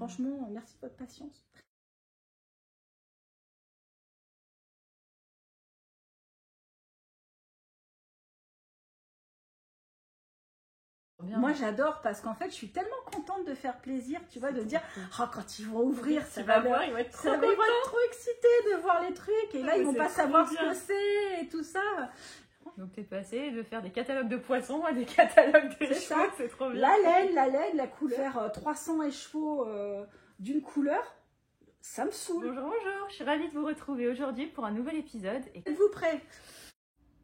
Franchement, merci de votre patience. Bien. Moi j'adore parce qu'en fait je suis tellement contente de faire plaisir, tu vois, de dire oh, quand ils vont ouvrir, ça va voir, ils vont être trop excités de voir les trucs et là ils vont pas savoir ce que c'est et tout ça. Donc t'es passé de faire des catalogues de poissons à des catalogues de chevaux, c'est trop bien. La laine, la couleur 300 chevaux d'une couleur, ça me saoule. Bonjour, je suis ravie de vous retrouver aujourd'hui pour un nouvel épisode. Êtes-vous prêts?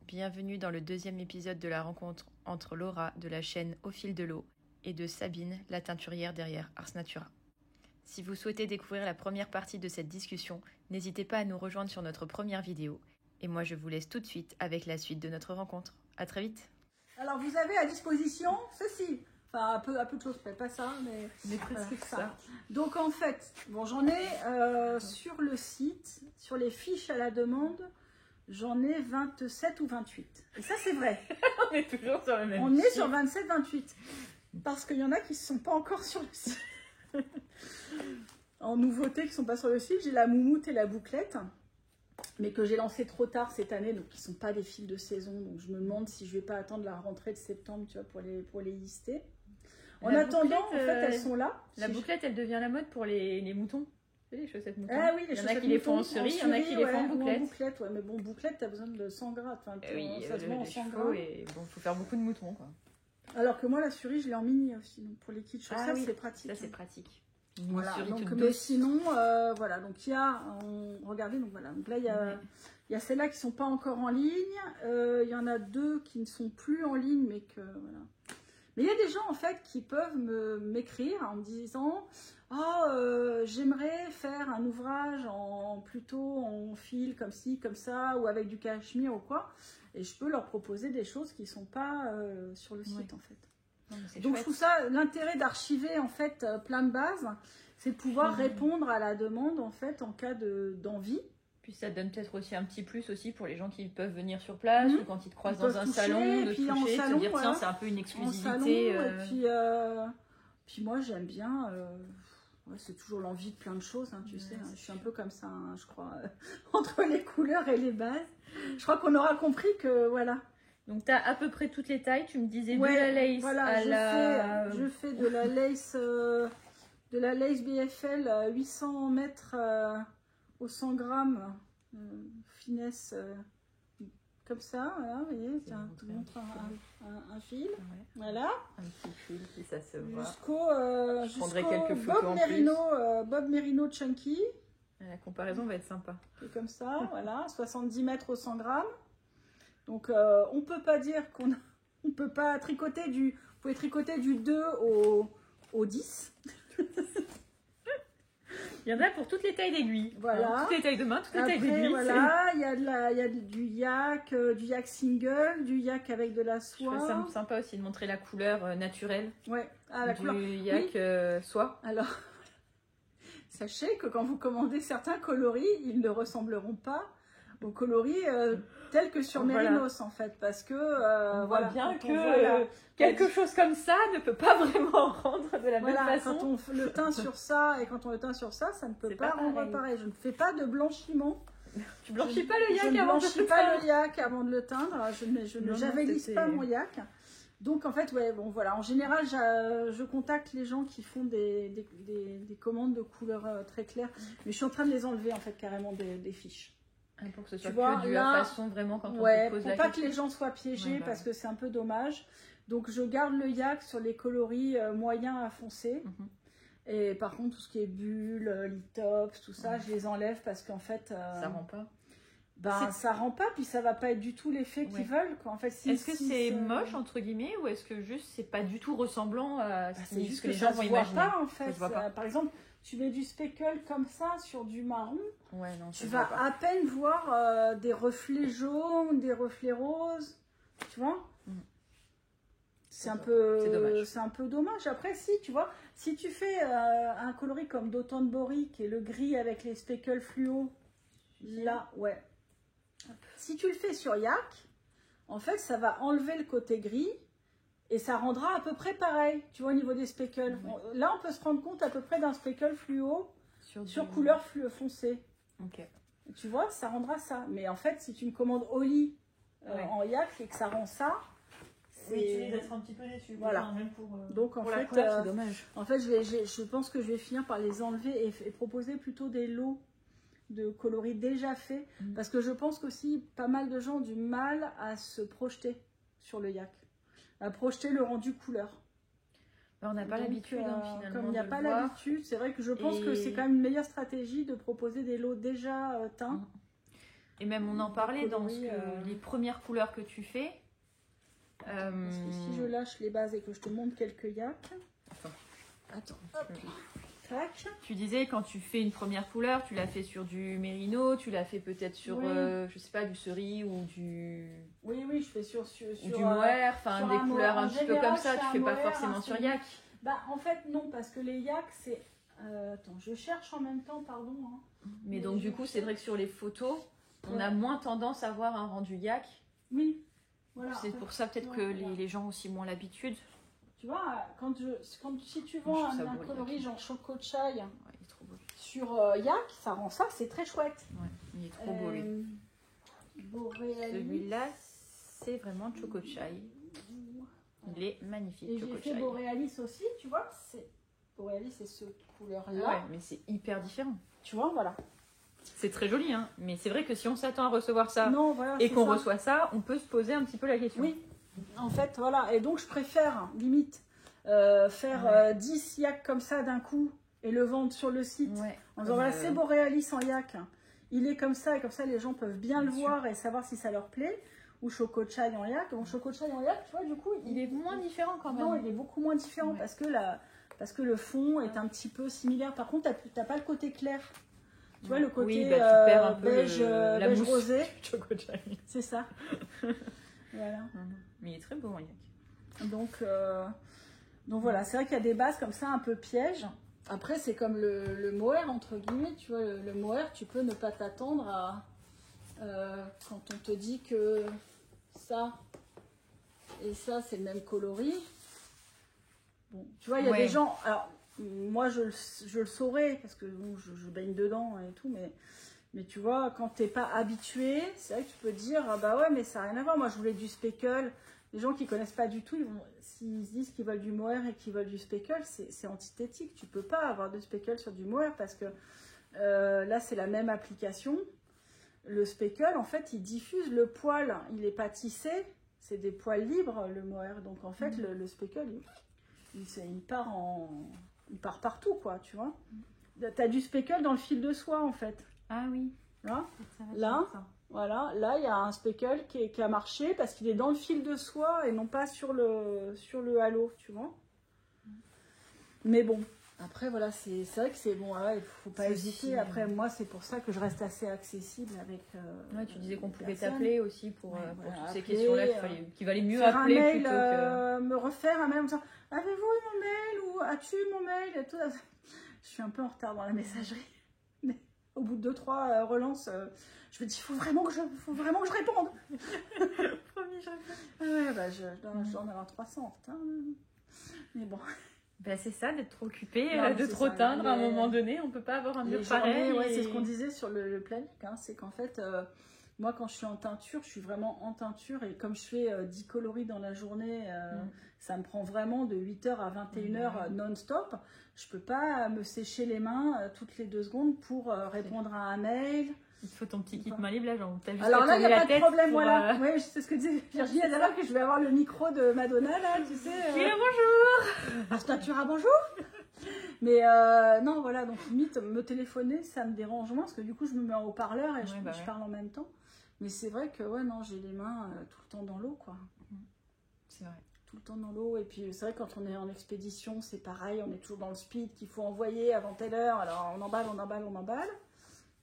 Bienvenue dans le deuxième épisode de la rencontre entre Laura de la chaîne Au fil de l'eau et de Sabine, la teinturière derrière Ars Natura. Si vous souhaitez découvrir la première partie de cette discussion, n'hésitez pas à nous rejoindre sur notre première vidéo. Et moi, je vous laisse tout de suite avec la suite de notre rencontre. À très vite. Alors, vous avez à disposition ceci. Enfin, un peu de choses, pas ça, mais presque ça. Donc, en fait, bon, j'en ai sur le site, sur les fiches à la demande, j'en ai 27 ou 28. Et ça, c'est vrai. On est toujours sur le même. On est sur 27, 28. Parce qu'il y en a qui ne sont pas encore sur le site. En nouveauté, qui ne sont pas sur le site, j'ai la moumoute et la bouclette. Mais que j'ai lancé trop tard cette année, donc qui ne sont pas des fils de saison. Donc je me demande si je ne vais pas attendre la rentrée de septembre, tu vois, pour les lister. En attendant, en fait, elles sont là. La bouclette, elle devient la mode pour les moutons. Les chaussettes moutons. Ah oui, il y en a qui les font en cerise, il y en a qui les font en bouclette. Ouais, mais bon, bouclette, t'as besoin de 100 gras. Enfin, oui, ça se vend en 100 gras. Et bon, faut faire beaucoup de moutons, quoi. Alors que moi, la cerise, je l'ai en mini aussi. Donc pour les kits chaussettes, c'est pratique. Ça, c'est pratique. Voilà, donc, mais sinon, voilà, donc il y a, regardez, donc voilà, donc là, il y a celles-là qui ne sont pas encore en ligne, il y en a deux qui ne sont plus en ligne, mais que, voilà. Mais il y a des gens, en fait, qui peuvent m'écrire en me disant, oh, j'aimerais faire un ouvrage plutôt en fil, comme ci, comme ça, ou avec du cachemire ou quoi, et je peux leur proposer des choses qui ne sont pas sur le site, en fait. Non, donc je trouve ça, l'intérêt d'archiver en fait plein de bases, c'est de pouvoir répondre à la demande en fait en cas d'envie. Puis ça donne peut-être aussi un petit plus aussi pour les gens qui peuvent venir sur place ou quand ils te croisent dans un salon, de toucher, de se dire tiens c'est un peu une exclusivité. Puis moi j'aime bien, c'est toujours l'envie de plein de choses, hein, tu sais, hein, je suis un peu comme ça, hein, je crois, entre les couleurs et les bases. Je crois qu'on aura compris que voilà. Donc, tu as à peu près toutes les tailles. Tu me disais de la lace voilà, je fais de la lace BFL 800 mètres au 100 grammes. Finesse comme ça. Voilà, vous voyez, tiens, je te montre un fil. Ouais. Voilà. Un petit fil, si ça se voit. Je prendrai quelques photos Bob Merino Chunky. La comparaison va être sympa. Et comme ça, voilà, 70 mètres au 100 grammes. Donc, on peut pas dire on peut pas tricoter vous pouvez tricoter du 2 au 10. Il y en a pour toutes les tailles d'aiguilles. Voilà. Toutes les tailles de main, toutes les tailles d'aiguilles. Voilà, il y a du yak single, du yak avec de la soie. Je trouve ça sympa aussi de montrer la couleur naturelle. Ouais. Du yak soie. Alors, sachez que quand vous commandez certains coloris, ils ne ressembleront pas aux coloris tels que sur Mérinos en fait, parce que on voit bien que quelque chose comme ça ne peut pas vraiment rendre de la même façon. Quand on le teint sur ça et quand on le teint sur ça, ça ne peut pas rendre pareil. Je ne fais pas de blanchiment. Tu blanchis pas le yak avant de le teindre. Je ne blanchis pas le yak avant de le teindre. Je ne javélise pas mon yak. Donc en fait, bon voilà, en général, je contacte les gens qui font des commandes de couleurs très claires, mais je suis en train de les enlever en fait carrément des fiches. Pour que ce soit que du façon vraiment quand on te pose la question. Pour pas que les gens soient piégés parce que c'est un peu dommage. Donc je garde le yak sur les coloris moyens à foncés. Et par contre tout ce qui est bulles, lithops, tout ça, je les enlève parce qu'en fait ça rend pas. Ça rend pas, puis ça va pas être du tout l'effet qu'ils veulent quoi. En fait, est-ce que c'est moche entre guillemets ou est-ce que juste c'est pas du tout ressemblant à c'est juste que les gens vont imaginer pas en fait. Par exemple, tu mets du speckle comme ça sur du marron, tu vas à peine voir des reflets jaunes, des reflets roses, tu vois. C'est un peu dommage. Après, si tu vois, si tu fais un coloris comme d'automne boric et le gris avec les speckles fluo, là, si tu le fais sur yak, en fait, ça va enlever le côté gris Et ça rendra à peu près pareil, tu vois, au niveau des speckles. Là, on peut se rendre compte à peu près d'un speckle fluo sur couleur foncée. Ok. Tu vois, ça rendra ça. Mais en fait, si tu me commandes au lit en yak et que ça rend ça, tu risques d'être un petit peu déçu. Voilà. Enfin, même pour, donc en pour fait, la couleur, c'est dommage. En fait, je pense que je vais finir par les enlever et proposer plutôt des lots de coloris déjà faits. Parce que je pense qu'aussi, pas mal de gens ont du mal à se projeter sur le yak. À projeter le rendu couleur. On n'a pas l'habitude, finalement. Comme il n'y a pas l'habitude, c'est vrai que je pense que c'est quand même une meilleure stratégie de proposer des lots déjà teints. Et même on en parlait dans les premières couleurs que tu fais. Parce que si je lâche les bases et que je te montre quelques yaks. Attends. Hop. Tac. Tu disais quand tu fais une première couleur, tu l'as fait sur du mérino, tu l'as fait peut-être sur, je sais pas, du cerise ou du... Oui, je fais sur du mohair, enfin des couleurs un petit peu comme ça, tu fais pas forcément sur yak. Bah en fait non, parce que les yaks c'est... attends, je cherche en même temps, pardon. Hein. Mais donc du coup, c'est vrai que sur les photos, on a moins tendance à voir un rendu yak. Oui. Voilà, c'est pour ça peut-être que les gens ont aussi moins l'habitude. Tu vois, si tu vends un coloris genre choco chai sur yak, ça rend ça, c'est très chouette. Ouais, il est trop beau lui. Celui-là, c'est vraiment choco chai. Il est magnifique. Et j'ai fait Borealis aussi, tu vois. Borealis, c'est ce couleur-là. Ouais, mais c'est hyper différent. Tu vois, voilà. C'est très joli, hein. Mais c'est vrai que si on s'attend à recevoir ça et qu'on reçoit ça, on peut se poser un petit peu la question. Oui, en fait, voilà. Et donc, je préfère, limite, faire 10 yaks comme ça d'un coup et le vendre sur le site. En disant, voilà, c'est Borealis en yak. Il est comme ça, et comme ça, les gens peuvent bien le voir et savoir si ça leur plaît. Ou Choco Chai en yak. Donc, Choco Chai en yak, tu vois, du coup, il est moins différent quand même. Non, il est beaucoup moins différent parce que le fond est un petit peu similaire. Par contre, tu n'as pas le côté clair. Tu vois, le côté tu perds un peu beige, la beige mousse rosé. Choco Chai. C'est ça. Voilà. Mais il est très beau en yak. Donc voilà, c'est vrai qu'il y a des bases comme ça un peu pièges. Après, c'est comme le mohair, entre guillemets. Tu vois, le mohair, tu peux ne pas t'attendre à... quand on te dit que ça et ça, c'est le même coloris. Bon, tu vois, il y a des gens... Alors, moi, je le saurais, parce que bon, je baigne dedans et tout, mais tu vois, quand tu n'es pas habitué, c'est vrai que tu peux dire, ah bah ouais, mais ça n'a rien à voir. Moi, je voulais du speckle. Les gens qui ne connaissent pas du tout, s'ils se disent qu'ils veulent du mohair et qu'ils veulent du speckle, c'est antithétique. Tu ne peux pas avoir de speckle sur du mohair parce que là, c'est la même application. Le speckle, en fait, il diffuse le poil. Il n'est pas tissé. C'est des poils libres, le mohair. Donc, en fait, le speckle, il part partout, quoi, tu vois. Tu as du speckle dans le fil de soie, en fait. Ah oui. Là, voilà, là il y a un speckle qui a marché parce qu'il est dans le fil de soie et non pas sur le halo, tu vois. Mais bon, après voilà, c'est vrai que c'est bon, il faut pas hésiter. Aussi, après, moi, c'est pour ça que je reste assez accessible avec. Tu disais qu'on pouvait t'appeler aussi pour toutes ces appeler, questions-là, qu'il valait mieux appeler un mail, plutôt que. me refaire un mail en disant avez-vous eu mon mail ou as-tu eu mon mail et tout. Je suis un peu en retard dans la messagerie. Mais au bout de 2-3 relances, je me dis, faut vraiment que je réponde. Promis, je réponds. Ouais, bah, je dois en avoir 300. Putain. Mais bon. Ben, c'est ça, d'être trop occupé, Non, de trop teindre à un moment donné. On peut pas avoir un mur pareil. C'est ce qu'on disait sur le planning. Hein, c'est qu'en fait, moi, quand je suis en teinture, je suis vraiment en teinture. Et comme je fais 10 coloris dans la journée, ça me prend vraiment de 8h à 21h non-stop. Je peux pas me sécher les mains toutes les 2 secondes pour répondre à un mail. Il te faut ton petit kit main libre, là, genre, alors là, il n'y a pas de problème, voilà. Oui, c'est ce que disait Virginie la dernière, que je vais avoir le micro de Madonna, là, tu sais. Bonjour Arstatura, bonjour. Mais non, voilà, donc limite, me téléphoner, ça me dérange moins, parce que du coup, je me mets en haut-parleur et je parle en même temps. Mais c'est vrai que, non, j'ai les mains tout le temps dans l'eau, quoi. C'est vrai. Tout le temps dans l'eau. Et puis, c'est vrai, quand on est en expédition, c'est pareil, on est toujours dans le speed qu'il faut envoyer avant telle heure. Alors, on emballe.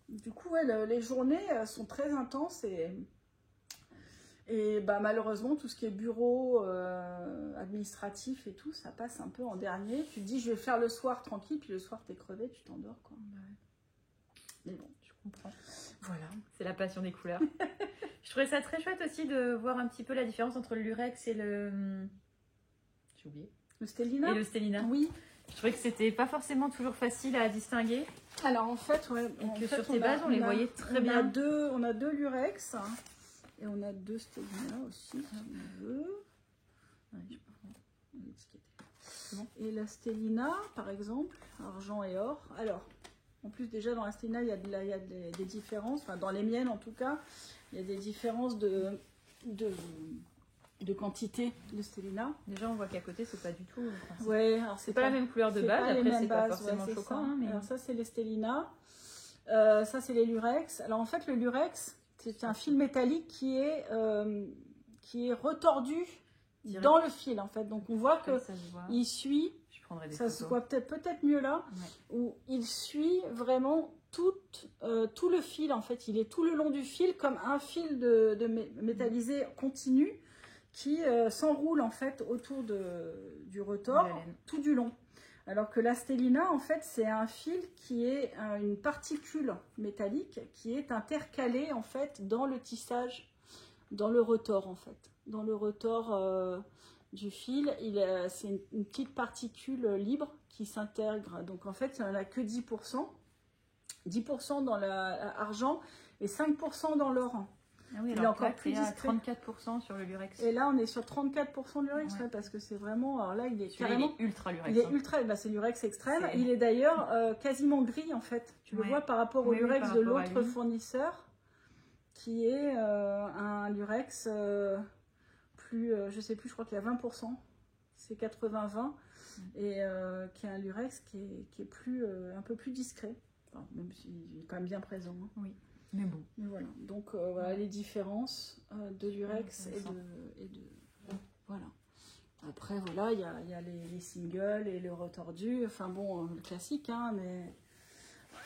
Du coup, les journées sont très intenses et bah, malheureusement, tout ce qui est bureau, administratif et tout, ça passe un peu en dernier. Tu te dis, je vais faire le soir tranquille, puis le soir, t'es crevé, tu t'endors, quoi. Mais bon, je comprends. Voilà. C'est la passion des couleurs. Je trouvais ça très chouette aussi de voir un petit peu la différence entre le lurex et j'ai oublié. Le Stellina. Et le Stellina. Oui. Je trouvais que c'était pas forcément toujours facile à distinguer. Alors en fait, ouais, sur tes bases, on les voyait très bien. On a deux Lurex et on a deux Stellina aussi, si on veut. Ouais, je peux prendre l'étiquette. Bon. Et la Stellina, par exemple, argent et or. Alors, en plus déjà dans la Stellina, il y a des différences. Enfin, dans les miennes en tout cas, il y a des différences de quantité de Stellina. Déjà, on voit qu'à côté, c'est pas du tout. Ouais, alors c'est pas la même couleur de base. Après, c'est pas forcément choquant. Hein, mais... Alors ça, c'est les Stellina. Ça, c'est les Lurex. Alors en fait, le Lurex, c'est un fil métallique qui est retordu dans le fil en fait. Donc on voit que il suit. Ça se voit peut-être mieux là, où il suit vraiment tout le fil en fait. Il est tout le long du fil comme un fil de métallisé continu qui s'enroule en fait autour du retors tout du long. Alors que la Stellina en fait c'est un fil qui est une particule métallique qui est intercalée en fait dans le tissage, dans le retors en fait. Dans le retors du fil, c'est une petite particule libre qui s'intègre. Donc en fait, il n'y en a que 10%. 10% dans l'argent et 5% dans l'or. Ah oui, il est encore plus discret. 34% sur le Lurex. Et là, on est sur 34% de Lurex, parce que c'est vraiment... Alors là, il est carrément... Il est ultra Lurex. Il est ultra... Bah, c'est Lurex extrême. Il est d'ailleurs quasiment gris, en fait. Tu le vois par rapport au Lurex de l'autre fournisseur, qui est un Lurex... je sais plus, je crois qu'il y a 20%, c'est 80-20, et qui est un Lurex qui est plus, un peu plus discret, enfin, même s'il est quand même bien présent. Hein. Oui, mais bon. Mais voilà, donc voilà les différences de Lurex et de voilà. Après voilà, il y a les singles et le retordu, enfin bon, le classique, hein, mais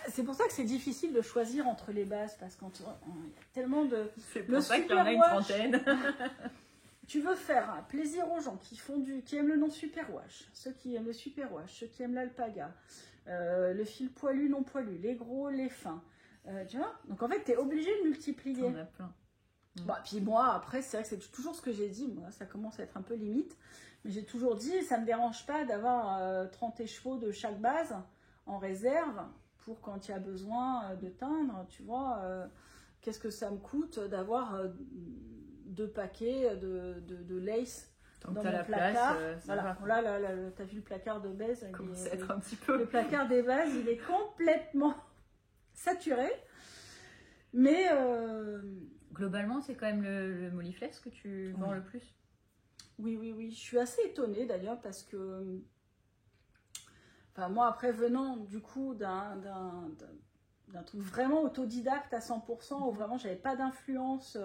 c'est pour ça que c'est difficile de choisir entre les bases, parce qu'il y a tellement de... C'est pour ça qu'il y en a une trentaine. Tu veux faire plaisir aux gens qui aiment le non super wash, ceux qui aiment le super wash, ceux qui aiment l'alpaga, le fil poilu, non poilu, les gros, les fins. Tu vois, donc en fait, tu es obligé de multiplier. On a plein. Bah, puis moi, après, c'est vrai que c'est toujours ce que j'ai dit. Moi, ça commence à être un peu limite. Mais j'ai toujours dit, ça ne me dérange pas d'avoir 30 écheveaux de chaque base en réserve pour quand il y a besoin de teindre. Tu vois, qu'est-ce que ça me coûte d'avoir 2 paquets de lace dans mon placard. Voilà. Là, tu as vu le placard de base. Le placard des bases, il est complètement saturé. Mais globalement, c'est quand même le Molliflex que tu vends le plus. Oui. Je suis assez étonnée d'ailleurs parce que moi, après, venant du coup d'un truc vraiment autodidacte à 100%, où vraiment j'avais pas d'influence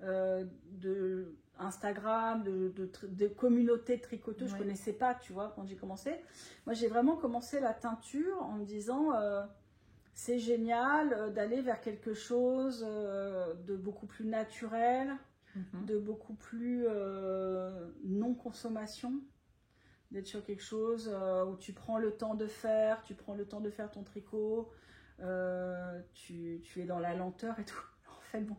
de Instagram, de communauté de tricoteuses, je connaissais pas, tu vois, quand j'ai commencé. Moi, j'ai vraiment commencé la teinture en me disant c'est génial d'aller vers quelque chose de beaucoup plus naturel, de beaucoup plus non-consommation, d'être sur quelque chose où tu prends le temps de faire, ton tricot, tu es dans la lenteur et tout. En fait, bon,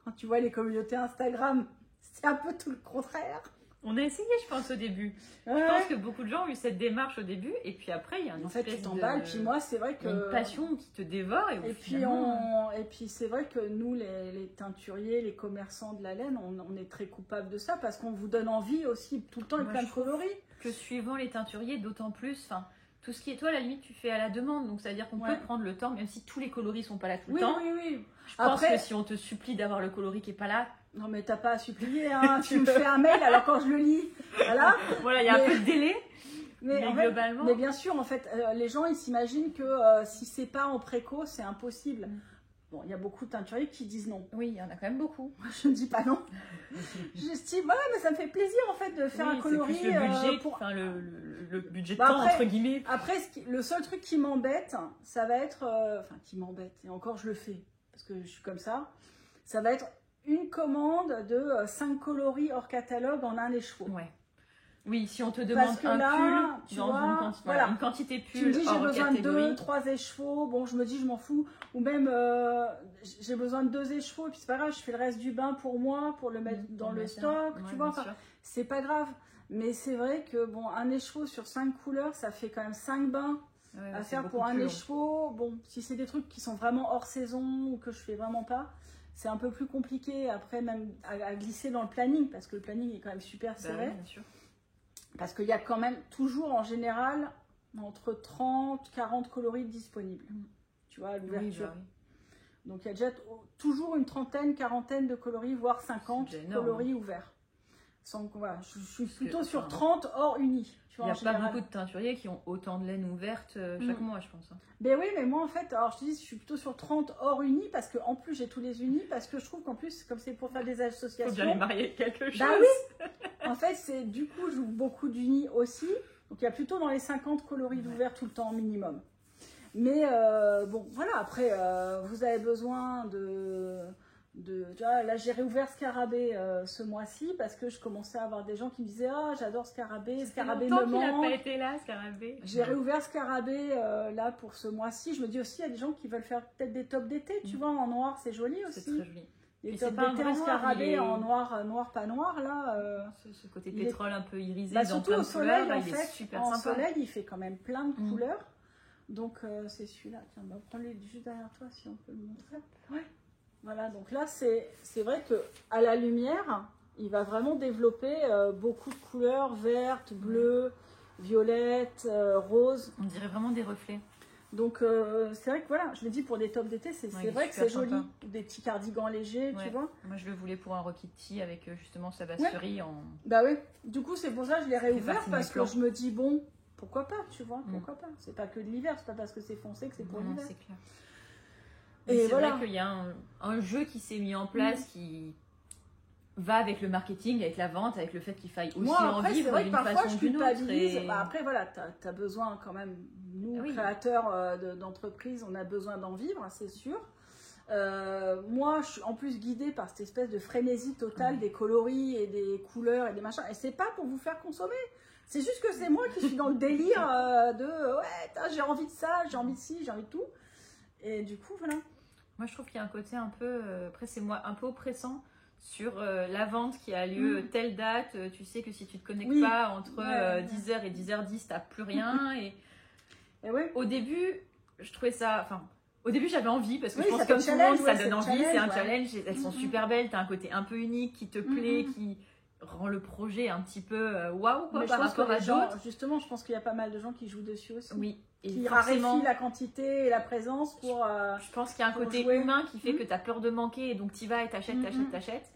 quand tu vois les communautés Instagram, c'est un peu tout le contraire. On a essayé, je pense, au début. Je pense que beaucoup de gens ont eu cette démarche au début, et puis après, il y a une espèce tu t'emballes, puis moi, c'est vrai que... une passion qui te dévore, et puis c'est vrai que nous, les teinturiers, les commerçants de la laine, on est très coupables de ça, parce qu'on vous donne envie aussi, tout le temps, et plein de coloris. Que suivant les teinturiers, d'autant plus, tout ce qui est toi, à la limite, tu fais à la demande, donc ça veut dire qu'on peut prendre le temps, même si tous les coloris sont pas là tout le temps. Oui. Je pense que si on te supplie d'avoir le coloris qui est pas là... Non, mais t'as pas à supplier, hein. Tu me fais un mail, alors quand je le lis, voilà. Voilà, il y a un peu de délai, mais globalement... Mais bien sûr, en fait, les gens, ils s'imaginent que si c'est pas en préco, c'est impossible. Bon, il y a beaucoup de teinturiers qui disent non. Oui, il y en a quand même beaucoup. Je ne dis pas non. Je dis, voilà, mais ça me fait plaisir, en fait, de faire un coloris. C'est plus le budget de temps, entre guillemets. Après, le seul truc qui m'embête, ça va être... qui m'embête, et encore, je le fais, parce que je suis comme ça, ça va être une commande de 5 coloris hors catalogue en un écheveau. Oui, si on te demande un pull dans une quantité pull, tu me dis j'ai besoin de 2-3 écheveaux, bon je me dis je m'en fous, ou même j'ai besoin de 2 écheveaux et puis c'est pas grave, je fais le reste du bain pour moi, pour le mettre dans le stock, tu vois, c'est pas grave. Mais c'est vrai que, bon, un écheveau sur 5 couleurs, ça fait quand même 5 bains à faire pour un écheveau. Bon, si c'est des trucs qui sont vraiment hors saison ou que je fais vraiment pas, c'est un peu plus compliqué après même à glisser dans le planning, parce que le planning est quand même super serré. Bien sûr. Parce qu'il y a quand même toujours en général entre 30 40 coloris disponibles. Tu vois, à l'ouverture. Oui. Donc il y a déjà toujours une trentaine, quarantaine de coloris, voire 50 coloris ouverts. Donc voilà, je suis plutôt sur 30 hors unis. Il n'y a pas beaucoup de teinturiers qui ont autant de laine ouverte chaque mois, je pense. Ben oui, mais moi en fait, alors je te dis, je suis plutôt sur 30 hors unis parce qu'en plus j'ai tous les unis, parce que je trouve qu'en plus, comme c'est pour faire des associations. Faut bien les marier avec quelque chose. Bah oui. En fait, c'est du coup, je joue beaucoup d'unis aussi. Donc il y a plutôt dans les 50 coloris d'ouvert tout le temps minimum. Mais bon, voilà, après, vous avez besoin là, j'ai réouvert Scarabée ce mois-ci parce que je commençais à avoir des gens qui me disaient « Ah, j'adore Scarabée, Scarabée me manque. » Il n'a pas été là, Scarabée. J'ai réouvert Scarabée là pour ce mois-ci. Je me dis aussi, il y a des gens qui veulent faire peut-être des tops d'été, tu vois, en noir, c'est joli aussi. C'est très joli. Les tops d'été en Scarabée, en noir, pas noir, là. Ce côté pétrole un peu irisé, bah, surtout au soleil, en fait. Super en sympa. soleil, il fait quand même plein de couleurs. Donc c'est celui-là. Tiens, bah, prends-le juste derrière toi si on peut le montrer. Ouais. Voilà, donc là c'est vrai que à la lumière, il va vraiment développer beaucoup de couleurs vertes, bleues, violettes, roses. On dirait vraiment des reflets. Donc c'est vrai que voilà, je le dis pour des tops d'été, c'est vrai que c'est joli. Des petits cardigans légers, tu vois. Moi je le voulais pour un Rocky Tea avec justement sa basserie en. Bah oui. Du coup c'est pour ça que je l'ai réouvert parce que je me dis bon. Pourquoi pas, tu vois, pourquoi pas. C'est pas que de l'hiver, c'est pas parce que c'est foncé que c'est pour l'hiver. C'est clair. Et c'est vrai qu'il y a un jeu qui s'est mis en place qui va avec le marketing, avec la vente, avec le fait qu'il faille aussi en vivre d'une façon ou d'une autre. Bah, après, voilà, tu as besoin quand même, nous, créateurs d'entreprises, on a besoin d'en vivre, c'est sûr. Moi, je suis en plus guidée par cette espèce de frénésie totale des coloris et des couleurs et des machins. Et c'est pas pour vous faire consommer. C'est juste que c'est moi qui suis dans le délire j'ai envie de ça, j'ai envie de ci, j'ai envie de tout. Et du coup, voilà. Moi, je trouve qu'il y a un côté un peu, après c'est moi, un peu oppressant sur la vente qui a lieu telle date. Tu sais que si tu te connectes pas entre 10h et 10h10, t'as plus rien. Et au début, je trouvais ça... Enfin, au début, j'avais envie parce que je pense que comme tout le monde, ça donne envie. C'est un challenge. Elles sont super belles. T'as un côté un peu unique qui te plaît, qui rend le projet un petit peu waouh par rapport à d'autres. Justement, je pense qu'il y a pas mal de gens qui jouent dessus aussi. Oui. Et qui raréfient la quantité et la présence pour. Je pense qu'il y a un côté humain qui fait que tu as peur de manquer et donc tu vas et t'achètes.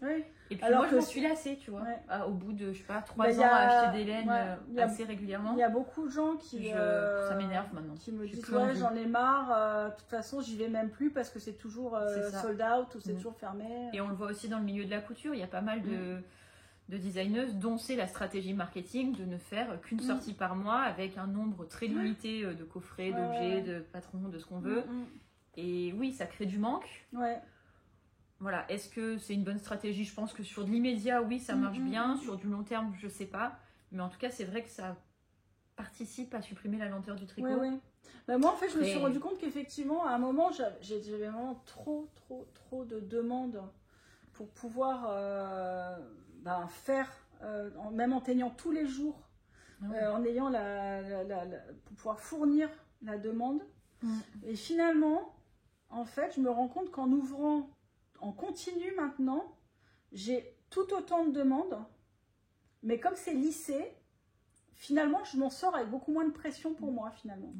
Oui. Et puis alors moi, je me suis lassée, tu vois. Au bout de, je sais pas, 3 ans à acheter des laines assez régulièrement. Il y a beaucoup de gens qui. Ça m'énerve maintenant. Qui me disent j'en ai marre. De toute façon, j'y vais même plus parce que c'est toujours sold out ou c'est toujours fermé. Et on le voit aussi dans le milieu de la couture. Il y a pas mal de designeuses dont c'est la stratégie marketing de ne faire qu'une sortie par mois avec un nombre très limité de coffrets, d'objets, de patrons, de ce qu'on veut. Et oui, ça crée du manque. Voilà. Est-ce que c'est une bonne stratégie? Je pense que sur de l'immédiat, oui, ça marche bien. Sur du long terme, je sais pas. Mais en tout cas, c'est vrai que ça participe à supprimer la lenteur du tricot. Bah, moi, en fait, je me suis rendu compte qu'effectivement, à un moment, j'avais vraiment trop de demandes pour pouvoir... faire, même en teignant tous les jours, en ayant pour pouvoir fournir la demande. Et finalement, en fait, je me rends compte qu'en ouvrant en continu maintenant, j'ai tout autant de demandes, mais comme c'est lissé, finalement, je m'en sors avec beaucoup moins de pression pour moi, finalement.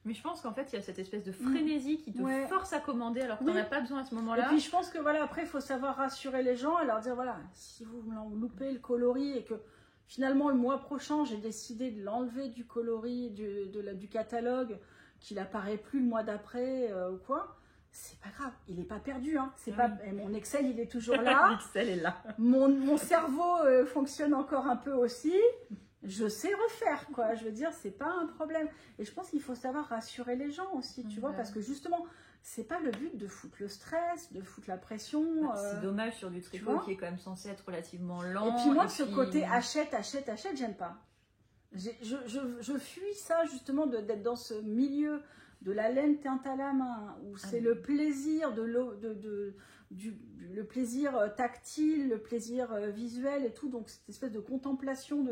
Mais je pense qu'en fait, il y a cette espèce de frénésie qui te force à commander alors que tu n'en as pas besoin à ce moment-là. Et puis, je pense que voilà, après, il faut savoir rassurer les gens et leur dire, voilà, si vous loupez le coloris et que finalement, le mois prochain, j'ai décidé de l'enlever du coloris, du catalogue, qu'il apparaît plus le mois d'après ou quoi, c'est pas grave, il n'est pas perdu. Hein. Mon Excel, il est toujours là. L'Excel est là. Mon cerveau fonctionne encore un peu aussi. Je sais refaire, quoi. Je veux dire, c'est pas un problème. Et je pense qu'il faut savoir rassurer les gens aussi, tu vois, parce que justement, c'est pas le but de foutre le stress, de foutre la pression. C'est dommage sur du tricot qui est quand même censé être relativement lent. Et puis moi, ce côté achète, j'aime pas. Je fuis ça, justement, d'être dans ce milieu de la laine teinte à la main, où c'est le plaisir le plaisir tactile, le plaisir visuel et tout, donc cette espèce de contemplation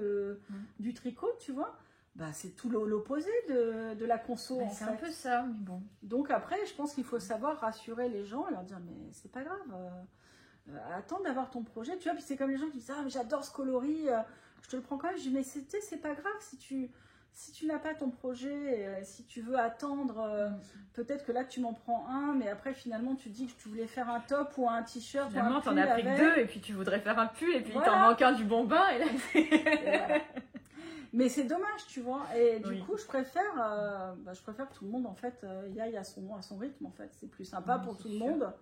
du tricot, tu vois, bah, c'est tout l'opposé de la conso. Bah, c'est un peu ça, mais bon. Donc après, je pense qu'il faut savoir rassurer les gens et leur dire, mais c'est pas grave, attends d'avoir ton projet, tu vois, puis c'est comme les gens qui disent, ah, mais j'adore ce coloris, je te le prends quand même, je dis, mais c'est pas grave si tu n'as pas ton projet, si tu veux attendre, peut-être que là tu m'en prends un, mais après finalement tu dis que tu voulais faire un top ou un t-shirt. Finalement, t'en as pris que 2 et puis tu voudrais faire un pull et puis il t'en manque un du bon bain et là voilà. Mais c'est dommage, tu vois. Et du coup, je préfère que tout le monde en fait y aille à son rythme en fait. C'est plus sympa pour tout le monde.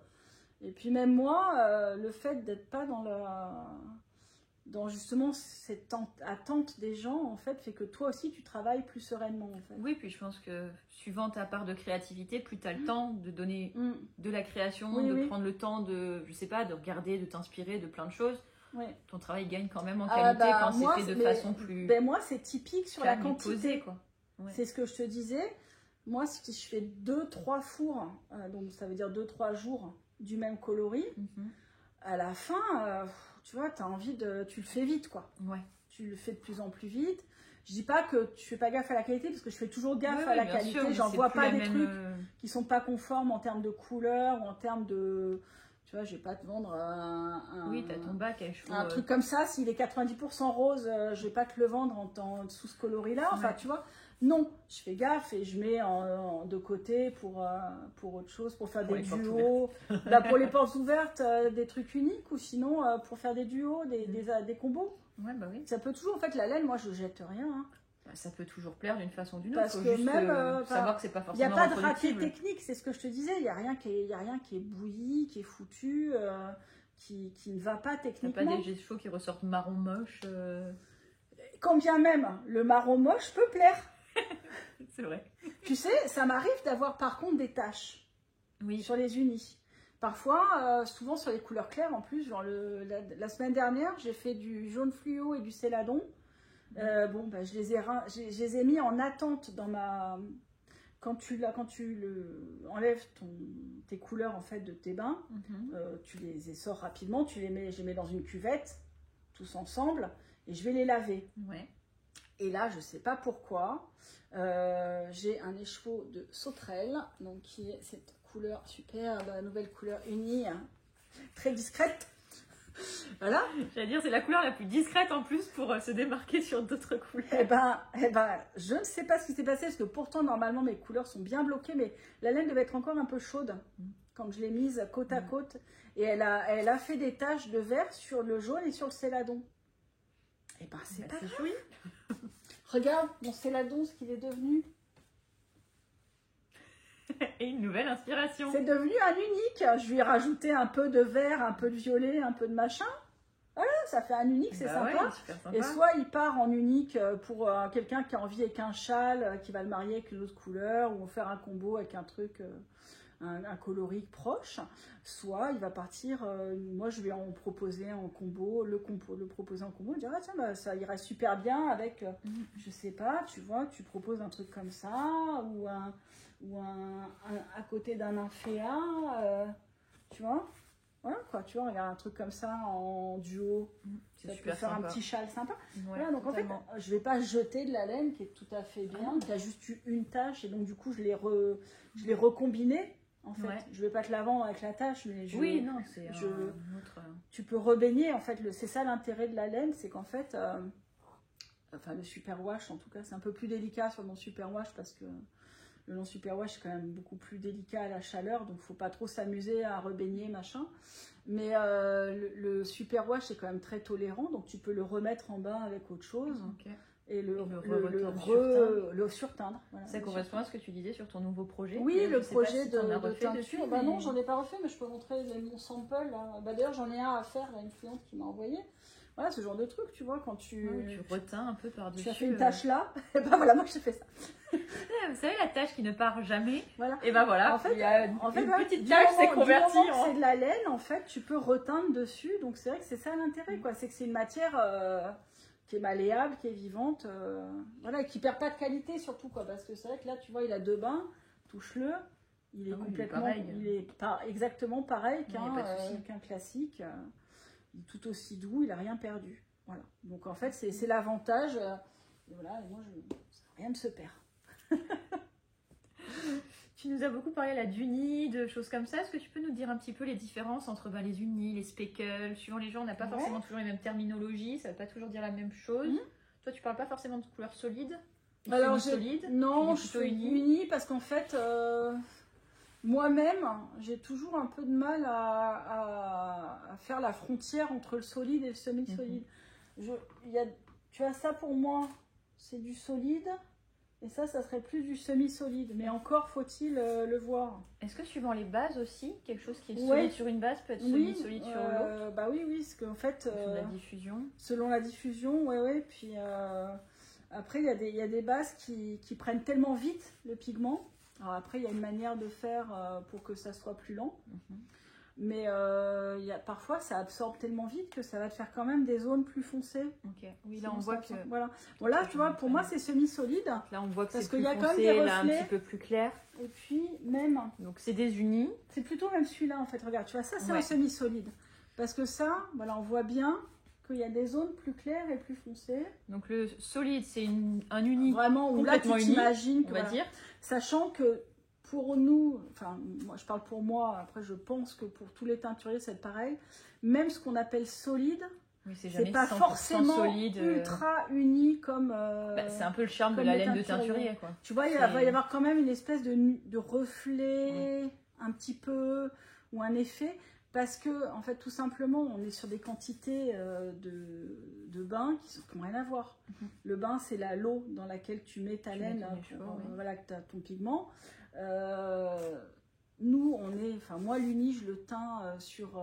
Et puis même moi, le fait d'être pas dans justement cette attente des gens, en fait, fait que toi aussi, tu travailles plus sereinement, en fait. Oui, puis je pense que suivant ta part de créativité, plus tu as le temps de donner de la création, prendre le temps de, je sais pas, de regarder, de t'inspirer de plein de choses. Oui. Ton travail gagne quand même en qualité quand c'est fait de façon plus... Ben moi, c'est typique sur la quantité. Posée, quoi. Ouais. C'est ce que je te disais. Moi, si je fais 2-3 fours, donc ça veut dire 2-3 jours du même coloris, à la fin... tu vois, tu as envie de... Tu le fais vite, quoi. Ouais. Tu le fais de plus en plus vite. Je dis pas que tu fais pas gaffe à la qualité, parce que je fais toujours gaffe à la qualité. J'en vois pas des trucs qui sont pas conformes en termes de couleur ou en termes de... Tu vois, je vais pas te vendre oui, t'as ton bac à cheveux. Un truc comme ça, s'il est 90% rose, je vais pas te le vendre sous ce coloris-là. Enfin, tu vois... Non, je fais gaffe et je mets de côté pour autre chose, pour faire des duos. Là, pour les portes ouvertes, des trucs uniques, ou sinon pour faire des duos, des combos. Ouais, bah oui. Ça peut toujours, en fait, la laine, moi je jette rien. Hein. Bah, ça peut toujours plaire d'une façon ou d'une autre. Parce que juste même savoir que c'est pas forcément. Il n'y a pas de raté technique, c'est ce que je te disais. Il n'y a rien qui est bouilli, qui est foutu, qui ne va pas techniquement. T'as pas des chevaux qui ressortent marron moche. Quand bien même le marron moche peut plaire. C'est vrai. Tu sais, ça m'arrive d'avoir par contre des taches sur les unis. Parfois, souvent sur les couleurs claires en plus. Genre la semaine dernière, j'ai fait du jaune fluo et du céladon. Bon, ben, je les ai mis en attente dans ma... Quand tu enlèves tes couleurs en fait de tes bains, tu les sors rapidement, je les mets dans une cuvette, tous ensemble, et je vais les laver. Ouais. Et là, je ne sais pas pourquoi, j'ai un écheveau de sauterelle, donc qui est cette couleur superbe, nouvelle couleur unie, hein, très discrète. Voilà. J'allais dire, c'est la couleur la plus discrète en plus pour se démarquer sur d'autres couleurs. Eh ben, je ne sais pas ce qui s'est passé, parce que pourtant, normalement, mes couleurs sont bien bloquées, mais la laine devait être encore un peu chaude quand je l'ai mise côte à côte. Et elle a fait des taches de vert sur le jaune et sur le céladon. Eh ben, c'est pas grave. Oui. Regarde mon céladon, ce qu'il est devenu. Et une nouvelle inspiration. C'est devenu un unique. Je lui ai rajouté un peu de vert, un peu de violet, un peu de machin. Voilà, ça fait un unique, c'est sympa. Ouais, super sympa. Et soit il part en unique pour quelqu'un qui a envie avec un châle, qui va le marier avec une autre couleur, ou faire un combo avec un truc... un coloris proche, soit il va partir, moi je vais en proposer en combo, le proposer en combo, dire ah tiens bah, ça irait super bien avec, je sais pas, tu vois, tu proposes un truc comme ça, ou à côté d'un inféa, tu vois, voilà quoi, tu vois, regarde un truc comme ça en duo, ça peut faire sympa. Un petit châle sympa. Ouais, voilà, donc totalement. En fait, je vais pas jeter de la laine qui est tout à fait bien, qui a juste eu une tache, et donc du coup je l'ai recombinée. En fait, je vais pas te la vendre avec la tache, mais oui, non, c'est un autre... Tu peux rebaigner, en fait, c'est ça l'intérêt de la laine, c'est qu'en fait, enfin le superwash en tout cas, c'est un peu plus délicat sur mon superwash parce que le non superwash c'est quand même beaucoup plus délicat à la chaleur, donc faut pas trop s'amuser à rebaigner, machin. Mais le superwash est quand même très tolérant, donc tu peux le remettre en bain avec autre chose. Okay. Et le surteindre. Voilà, ça correspond à ce que tu disais sur ton nouveau projet. Oui, le projet de teinture. Dessus, bah non, j'en ai pas refait, mais je peux montrer mon sample. Bah, d'ailleurs, j'en ai un à faire, là, une cliente qui m'a envoyé. Voilà, ce genre de truc, tu vois, quand tu reteins un peu par-dessus. Tu as fait une tâche là, et ben voilà, moi j'ai fait ça. Vous savez, la tâche qui ne part jamais, voilà. Et ben voilà, en fait, il y a une petite tâche s'est convertie en... C'est de la laine, en fait, tu peux reteindre dessus, donc c'est vrai que c'est ça l'intérêt, quoi. C'est que c'est une matière... qui est malléable, qui est vivante, voilà, et qui perd pas de qualité surtout, quoi, parce que c'est vrai que là, tu vois, il a 2 bains, touche-le. Il est Ah oui, complètement, il est pas exactement pareil qu'un classique. Il est tout aussi doux, il n'a rien perdu. Voilà. Donc en fait, c'est l'avantage. Et voilà, et moi, rien ne se perd. Tu nous as beaucoup parlé là d'unis, de choses comme ça. Est-ce que tu peux nous dire un petit peu les différences entre les unis, les speckles? Suivant les gens, on n'a pas forcément toujours les mêmes terminologies, ça ne veut pas toujours dire la même chose. Toi, tu parles pas forcément de couleur solide? Alors, non, je suis unie parce qu'en fait, moi-même, j'ai toujours un peu de mal à faire la frontière entre le solide et le semi-solide. Tu vois, ça pour moi, c'est du solide. Et ça serait plus du semi-solide. Mais encore faut-il le voir. Est-ce que suivant les bases aussi, quelque chose qui est solide sur une base peut être semi-solide sur l'autre? Bah oui, parce qu'en fait... selon la diffusion. Selon la diffusion, ouais. Puis après, il y a des bases qui prennent tellement vite le pigment. Alors après, il y a une manière de faire pour que ça soit plus lent. Mais parfois, ça absorbe tellement vite que ça va te faire quand même des zones plus foncées. Ok. Oui, là, on voit que... Voilà. Bon, là, tu vois, pour moi, c'est semi-solide. Là, on voit que c'est plus foncé, quand même des reflets, là, un petit peu plus clair. Et puis, même... Donc, c'est des unis. C'est plutôt même celui-là, en fait. Regarde, tu vois, ça, c'est un semi-solide. Parce que ça, voilà, on voit bien qu'il y a des zones plus claires et plus foncées. Donc, le solide, c'est un uni. Vraiment, où là, tu t'imagines que... on va dire. Sachant que... Pour nous, enfin, moi je parle pour moi, après je pense que pour tous les teinturiers c'est pareil, même ce qu'on appelle solide, c'est pas forcément solide, ultra uni comme... c'est un peu le charme de la laine de teinturier, quoi. Tu vois, il va y avoir quand même une espèce de reflet, un petit peu, ou un effet, parce que, en fait, tout simplement, on est sur des quantités de bain qui n'ont rien à voir. Le bain, c'est l'eau dans laquelle tu mets ta laine, voilà, que tu as ton pigment. Nous, moi l'uni, je le teins sur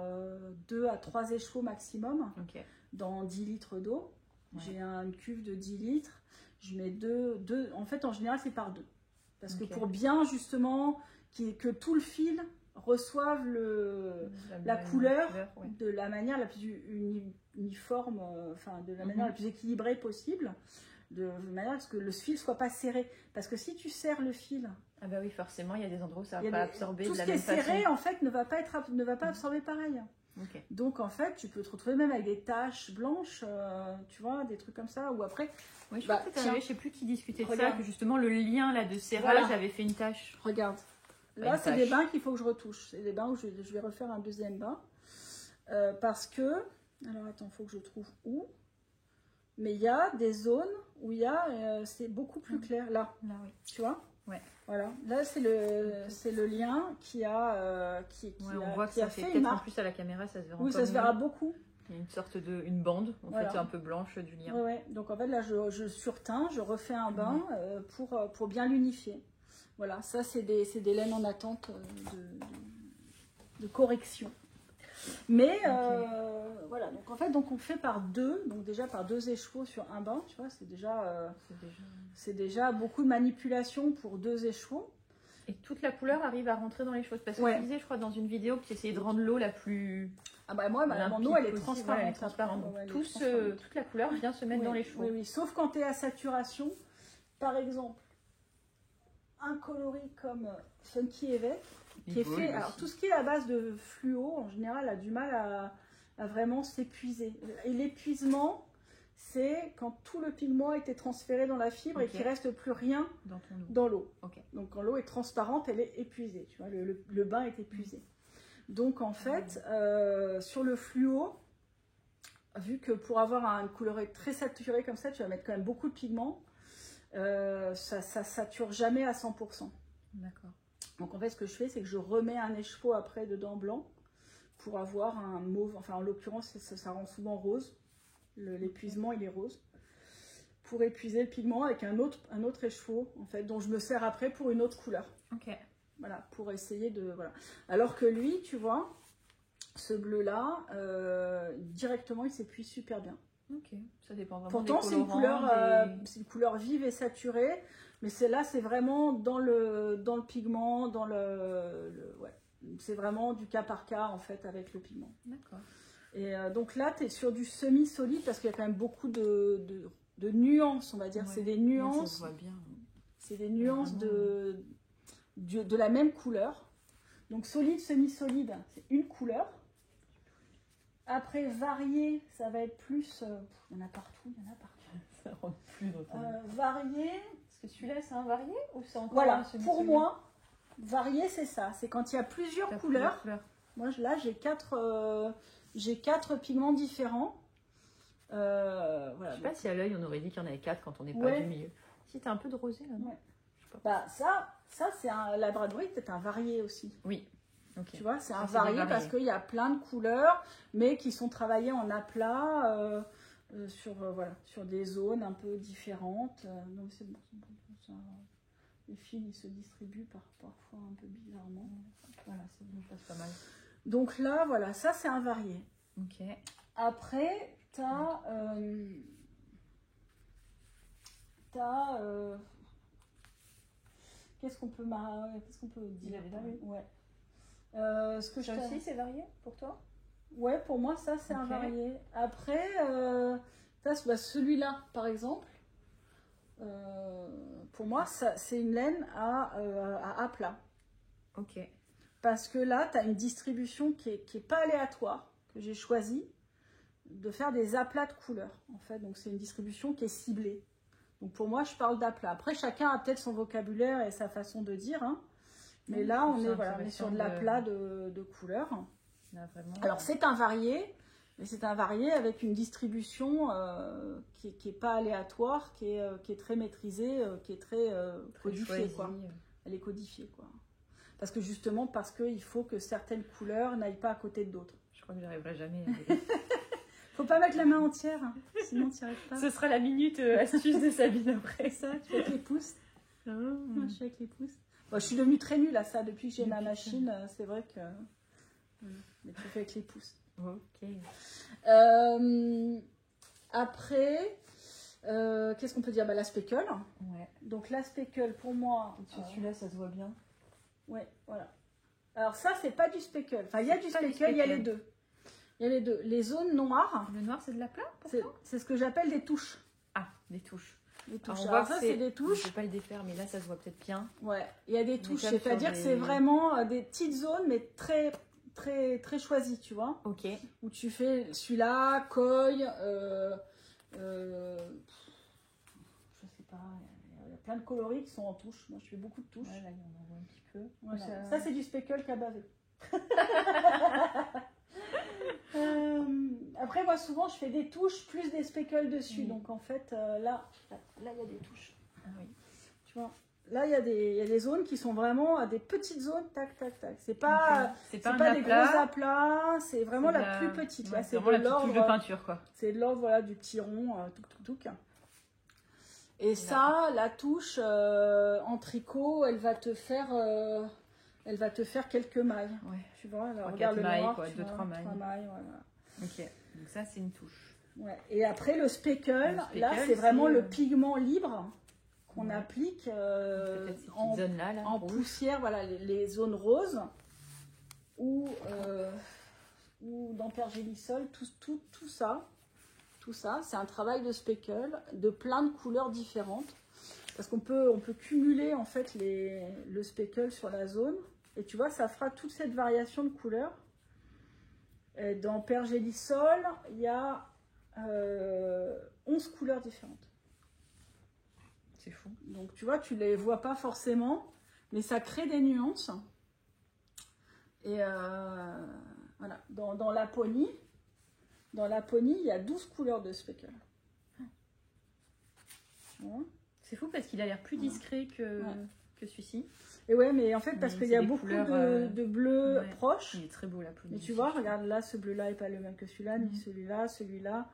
2 à 3 échevaux maximum, dans 10 litres d'eau. J'ai une cuve de 10 litres, je mets deux, en fait en général c'est par 2. Parce que pour bien justement que tout le fil reçoive la couleur de la manière la plus uniforme, de la manière la plus équilibrée possible. De manière à ce que le fil soit pas serré. Parce que si tu serres le fil... Ah bah oui, forcément, il y a des endroits où ça va pas absorber de la même façon. Tout ce qui est serré, en fait, ne va pas absorber pareil. Donc, en fait, tu peux te retrouver même avec des taches blanches, tu vois, des trucs comme ça. Ou après... Oui, je crois que je sais plus qui discutait de ça, que justement, le lien là de serrage avait fait une tache. Regarde. Là, c'est des bains qu'il faut que je retouche. C'est des bains où je vais refaire un deuxième bain. Parce que... Alors, attends, il faut que je trouve où. Mais il y a des zones où c'est beaucoup plus clair. Là, oui. Tu vois? Ouais. Voilà. Là, c'est le lien qui a on voit que ça fait peut-être en plus à la caméra, ça se verra. Oui, ça se verra beaucoup. Il y a une sorte une bande, en fait, un peu blanche du lien. Ouais. Donc en fait, là, je surteins, je refais un bain pour bien l'unifier. Voilà, ça, c'est des laines en attente de correction. Mais voilà, donc en fait, on fait par 2, donc déjà par 2 échevaux sur un bain, tu vois, c'est déjà beaucoup de manipulation pour 2 échevaux. Et toute la couleur arrive à rentrer dans les choses. Parce que tu disais, je crois, dans une vidéo que tu essayais de rendre l'eau la plus... Ah bah moi, mon eau, elle est transparente. Elle est transparente. Toute la couleur vient se mettre dans les cheveux. Oui, sauf quand tu es à saturation. Par exemple, un coloris comme Funky Évêque, qui est fait... Alors, tout ce qui est à base de fluo, en général, a du mal à vraiment s'épuiser. Et l'épuisement, c'est quand tout le pigment a été transféré dans la fibre et qu'il ne reste plus rien dans l'eau. Donc, quand l'eau est transparente, elle est épuisée. Tu vois, le bain est épuisé. Donc, en fait, sur le fluo, vu que pour avoir une couleur très saturée comme ça, tu vas mettre quand même beaucoup de pigment, ça sature jamais à 100%. D'accord. Donc en fait, ce que je fais, c'est que je remets un écheveau après dedans blanc pour avoir un mauve. Enfin, en l'occurrence, ça rend souvent rose. L'épuisement, il est rose. Pour épuiser le pigment avec un autre écheveau, en fait, dont je me sers après pour une autre couleur. Voilà, pour essayer de... Voilà. Alors que lui, tu vois, ce bleu-là, directement, il s'épuise super bien. Ça dépend vraiment. Pourtant, c'est une couleur vive et saturée, mais celle-là, c'est vraiment dans le pigment, c'est vraiment du cas par cas, en fait, avec le pigment. D'accord. Et donc là, tu es sur du semi-solide, parce qu'il y a quand même beaucoup de nuances, on va dire. C'est des nuances. Ça se voit bien. C'est des nuances de la même couleur. Donc solide, semi-solide, c'est une couleur. Après, varié, ça va être plus... il y en a partout, Ça rentre plus dans ton... varié... Est-ce que celui-là, c'est un varié ou c'est encore Voilà, un semi-solide? pour moi, varié, c'est ça. C'est quand il y a plusieurs couleurs. Moi, là, j'ai 4 pigments différents. Voilà. Je sais pas si à l'œil, on aurait dit qu'il y en avait 4 quand on n'est pas du milieu. Si, t'as un peu de rosé, là, non? Bah, ça c'est un labradorite, c'est un varié aussi. Oui. Okay. Tu vois, c'est un varié parce qu'il y a plein de couleurs, mais qui sont travaillées en aplat sur des zones un peu différentes. Donc c'est bon, ça, les fils ils se distribuent parfois un peu bizarrement. Voilà, c'est bon, je passe pas mal. Donc là, voilà, ça c'est un varié. Ok. Après, t'as qu'est-ce qu'on peut dire? Ouais. Ce que ça aussi, c'est varié pour toi? Ouais, pour moi, ça, c'est un varié. Après, celui-là, par exemple, pour moi, c'est une laine à aplat. Ok. Parce que là, tu as une distribution qui est pas aléatoire, que j'ai choisi de faire des aplats de couleurs, en fait. Donc, c'est une distribution qui est ciblée. Donc, pour moi, je parle d'aplat. Après, chacun a peut-être son vocabulaire et sa façon de dire, hein. Mais là, on est sur de l'aplat de couleurs. Là, vraiment, alors, c'est un varié, mais c'est un varié avec une distribution qui n'est pas aléatoire, qui est très maîtrisée, qui est très codifiée, quoi. Elle est codifiée, quoi. Parce qu'il faut que certaines couleurs n'aillent pas à côté d'autres. Je crois que j'arriverai jamais. Faut pas mettre la main entière, hein, sinon tu n'y arrives pas. Ce sera la minute astuce de Sabine après. Ça, tu fais avec les pouces. Je fais avec les pouces. Bon, je suis devenue très nulle à ça depuis que j'ai ma machine. C'est vrai que... Mais tu fais avec les pouces. Ok. Après, qu'est-ce qu'on peut dire? La speckle. Ouais. Donc la speckle, pour moi... Celui-là, ça se voit bien. Ouais, voilà. Alors ça, c'est pas du speckle. Enfin, il y a du speckle, il y a les deux. Il y a les deux. Les zones noires... Le noir, c'est de l'aplat? C'est ce que j'appelle des touches. Ah, des touches. Alors, on voit que c'est des touches. Je ne vais pas le défaire, mais là, ça se voit peut-être bien. Ouais, il y a des touches. C'est-à-dire que c'est vraiment des petites zones, mais très, très, très choisies, tu vois. Ok. Où tu fais celui-là, coille, je sais pas, il y a plein de coloris qui sont en touches. Moi, je fais beaucoup de touches. Ouais, là, il y en a un petit peu. Voilà. Ça, c'est du speckle cabavé. Après, moi, souvent, je fais des touches plus des speckles dessus. Donc, en fait, là, il y a des touches. Ah, oui. Tu vois, là, il y a des zones qui sont vraiment des petites zones. Tac, tac, tac. C'est pas des gros aplats. C'est vraiment la plus petite. Ouais, c'est vraiment la petite touche de peinture, quoi. C'est de l'ordre, voilà, du petit rond, touc. Et ça, la touche en tricot, elle va te faire quelques mailles. Ouais. Tu vois, là, 3-4 mailles, noir, quoi, 2-3 mailles. 3 mailles, voilà. Ok, donc ça, c'est une touche. Ouais. Et après, le speckle, là, c'est vraiment le pigment libre qu'on applique en poussière, voilà, les zones roses ou dans pergélisol, tout ça. Tout ça, c'est un travail de speckle de plein de couleurs différentes. Parce qu'on peut cumuler en fait le speckle sur la zone. Et tu vois, ça fera toute cette variation de couleurs. Et dans pergélisol, il y a 11 couleurs différentes. C'est fou. Donc tu vois, tu les vois pas forcément, mais ça crée des nuances. Et voilà, dans Laponie, il y a 12 couleurs de speckle. Ouais. C'est fou parce qu'il a l'air plus discret que celui-ci. Et ouais, mais en fait, parce qu'il y a beaucoup de bleus proches. Il est très beau là. Mais tu vois, regarde là, ce bleu-là n'est pas le même que celui-là, ni celui-là.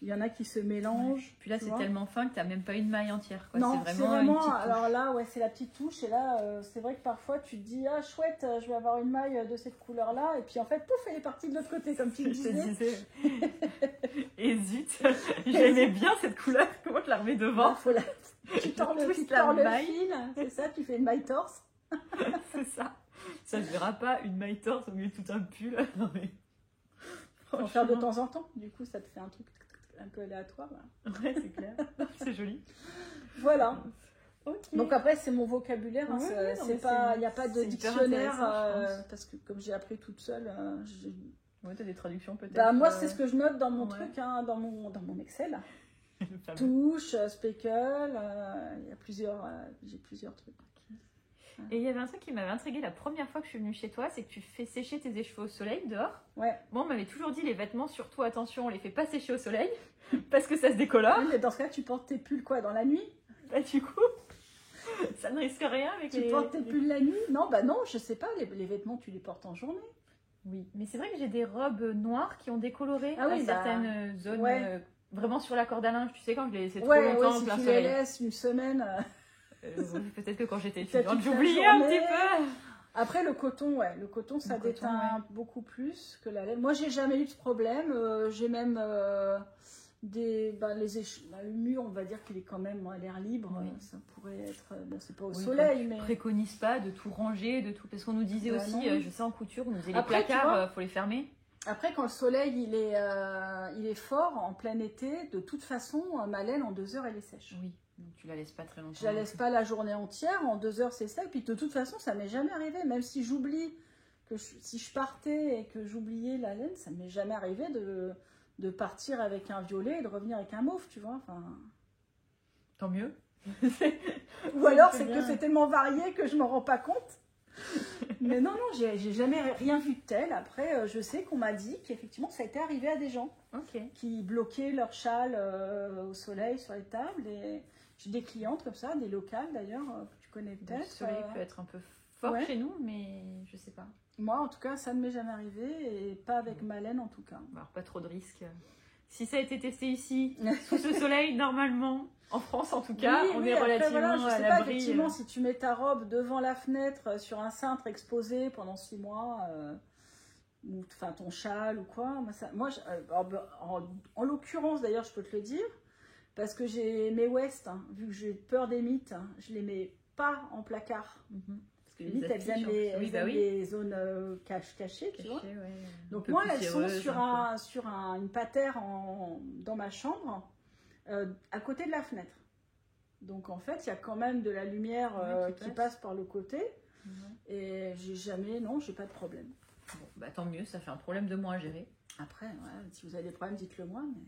Il y en a qui se mélangent. Ouais. Puis là, c'est tellement fin que tu n'as même pas une maille entière. Quoi. Non, c'est vraiment une petite touche. Alors là, ouais, c'est la petite touche. Et là, c'est vrai que parfois, tu te dis, ah chouette, je vais avoir une maille de cette couleur-là. Et puis en fait, pouf, elle est partie de l'autre côté, comme tu le disais. Et zut, j'aimais bien cette couleur. Comment je la remets devant? Tu tords le fil, c'est ça, tu fais une maille torse. C'est ça. Ça ne verra pas une maille torse au milieu de tout un pull. Non mais... Faut en faire de temps en temps. Du coup, ça te fait un truc un peu aléatoire. Là. Ouais, c'est clair. C'est joli. Voilà. Ok. Donc après, c'est mon vocabulaire. Hein, Ouais, il n'y a pas de c'est hyper dictionnaire intéressant, parce que comme j'ai appris toute seule, Ouais, t'as des traductions peut-être. bah, moi, c'est ce que je note dans mon ouais. truc, hein, dans mon Excel. Le fameux. Touche, speckle, il y a j'ai plusieurs trucs. Et il y avait un truc qui m'avait intriguée la première fois que je suis venue chez toi, c'est que tu fais sécher tes écheveaux au soleil dehors. Ouais. Moi, on m'avait toujours dit les vêtements, surtout attention, on les fait pas sécher au soleil parce que ça se décolore. Oui, mais dans ce cas, tu portes tes pulls quoi, dans la nuit? Bah, du coup, ça ne risque rien avec Tu portes tes pulls la nuit? Non, bah non, je sais pas, les vêtements, tu les portes en journée. Oui, mais c'est vrai que j'ai des robes noires qui ont décoloré Ah oui, à certaines zones, ouais. Vraiment sur la corde à linge, tu sais, quand je les laissais trop Ouais, longtemps si en plein tu les soleil. laisses une semaine. Peut-être que quand j'étais Peut-être étudiante, toute la j'oubliais un journée. petit peu. Après, le coton, ça Le coton, déteint beaucoup plus que la laine. Moi, j'ai jamais eu de problème. J'ai même le mur, on va dire qu'il est quand même à l'air libre. Oui. Ça pourrait être. Bon, c'est pas au Oui, soleil, je mais. préconise pas de tout ranger, de tout. Parce qu'on nous disait Bah aussi, non. je sais en couture, on nous disait Après, les tu placards, vois, faut les fermer. Après, quand le soleil il est fort en plein été, de toute façon, ma laine en 2 heures, elle est sèche. Oui, donc tu la laisses pas très longtemps. Je la laisse pas la journée entière, en 2 heures c'est sec. Puis de toute façon, ça m'est jamais arrivé. Même si j'oublie, si je partais et que j'oubliais la laine, ça m'est jamais arrivé de partir avec un violet et de revenir avec un mauve, tu vois. Enfin... Tant mieux. Ou alors c'est que c'est tellement varié que je m'en rends pas compte. Mais non, j'ai jamais rien vu de tel. Après, je sais qu'on m'a dit qu'effectivement ça a été arrivé à des gens qui bloquaient leur châle au soleil sur les tables. Et j'ai des clientes comme ça, des locales d'ailleurs, que tu connais peut-être. Le soleil peut être un peu fort chez nous, mais je sais pas. Moi, en tout cas, ça ne m'est jamais arrivé et pas avec ma laine en tout cas. Alors, pas trop de risques. Si ça a été testé ici, sous ce soleil, normalement, en France en tout cas, on est relativement à l'abri. Effectivement, si tu mets ta robe devant la fenêtre sur un cintre exposé pendant 6 mois, ou enfin ton châle ou quoi, en l'occurrence d'ailleurs, je peux te le dire, parce que j'ai mes West, hein, vu que j'ai peur des mythes, je les mets pas en placard. Parce que les mythes, elles aiment les zones cachées, tu vois. Ouais. Donc moi, elles sont sur une patère dans ma chambre, à côté de la fenêtre. Donc en fait, il y a quand même de la lumière qui passe par le côté. Et j'ai pas de problème. Bon, bah tant mieux, ça fait un problème de moins à gérer. Après, si vous avez des problèmes, dites-le moi, mais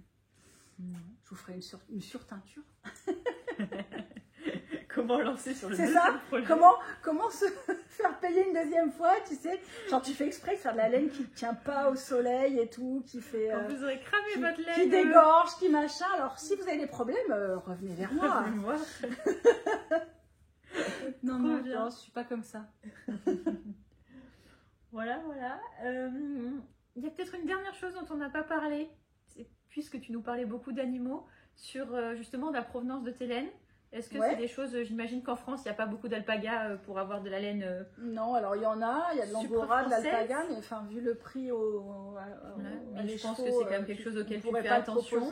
je vous ferai une surteinture. Comment lancer sur le deuxième projet? Comment se faire payer une deuxième fois, tu sais? Genre tu fais exprès de faire de la laine qui ne tient pas au soleil et tout, qui fait... Quand vous aurez cramé votre laine... Qui dégorge, qui machin. Alors si vous avez des problèmes, revenez vers moi. Non, je suis pas comme ça. Voilà. Il y a peut-être une dernière chose dont on n'a pas parlé, puisque tu nous parlais beaucoup d'animaux, sur justement la provenance de tes laines. Est-ce que c'est des choses, j'imagine qu'en France, il n'y a pas beaucoup d'alpaga pour avoir de la laine Non, alors il y en a, il y a de l'angora, de l'alpaga, mais enfin, vu le prix mais je pense que c'est quand même quelque chose auquel tu fais attention.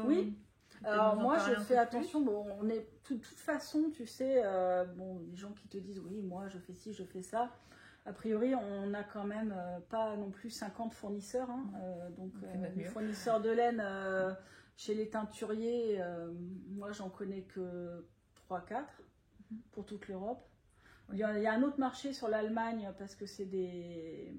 Oui, alors moi je fais attention, bon, on est de toute façon, tu sais, les gens qui te disent, oui, moi je fais ci, je fais ça, a priori, on n'a quand même pas non plus 50 fournisseurs, hein, donc les fournisseurs de laine... Chez les teinturiers, moi j'en connais que 3-4 pour toute l'Europe. Il y a un autre marché sur l'Allemagne parce que c'est des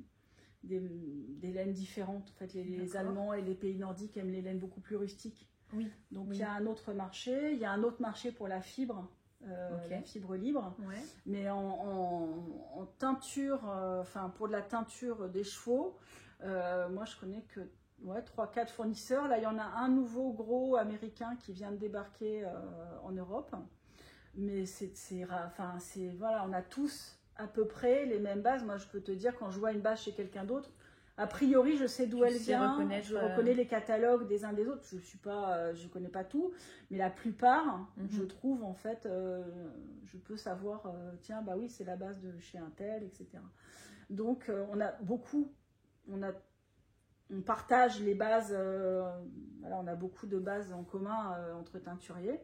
laines différentes. En fait, les Allemands et les pays nordiques aiment les laines beaucoup plus rustiques. Oui. Donc il y a un autre marché. Il y a un autre marché pour la fibre, la fibre libre. Ouais. Mais en teinture, pour de la teinture des chevaux, moi je connais que 3-4 fournisseurs. Là, il y en a un nouveau gros américain qui vient de débarquer en Europe. Mais on a tous à peu près les mêmes bases. Moi, je peux te dire, quand je vois une base chez quelqu'un d'autre, a priori, je sais d'où elle vient. Je reconnais les catalogues des uns des autres. Je connais pas tout, mais la plupart, je trouve en fait, je peux savoir, tiens, bah oui, c'est la base de chez un tel, etc. Donc, on partage les bases, on a beaucoup de bases en commun entre teinturiers.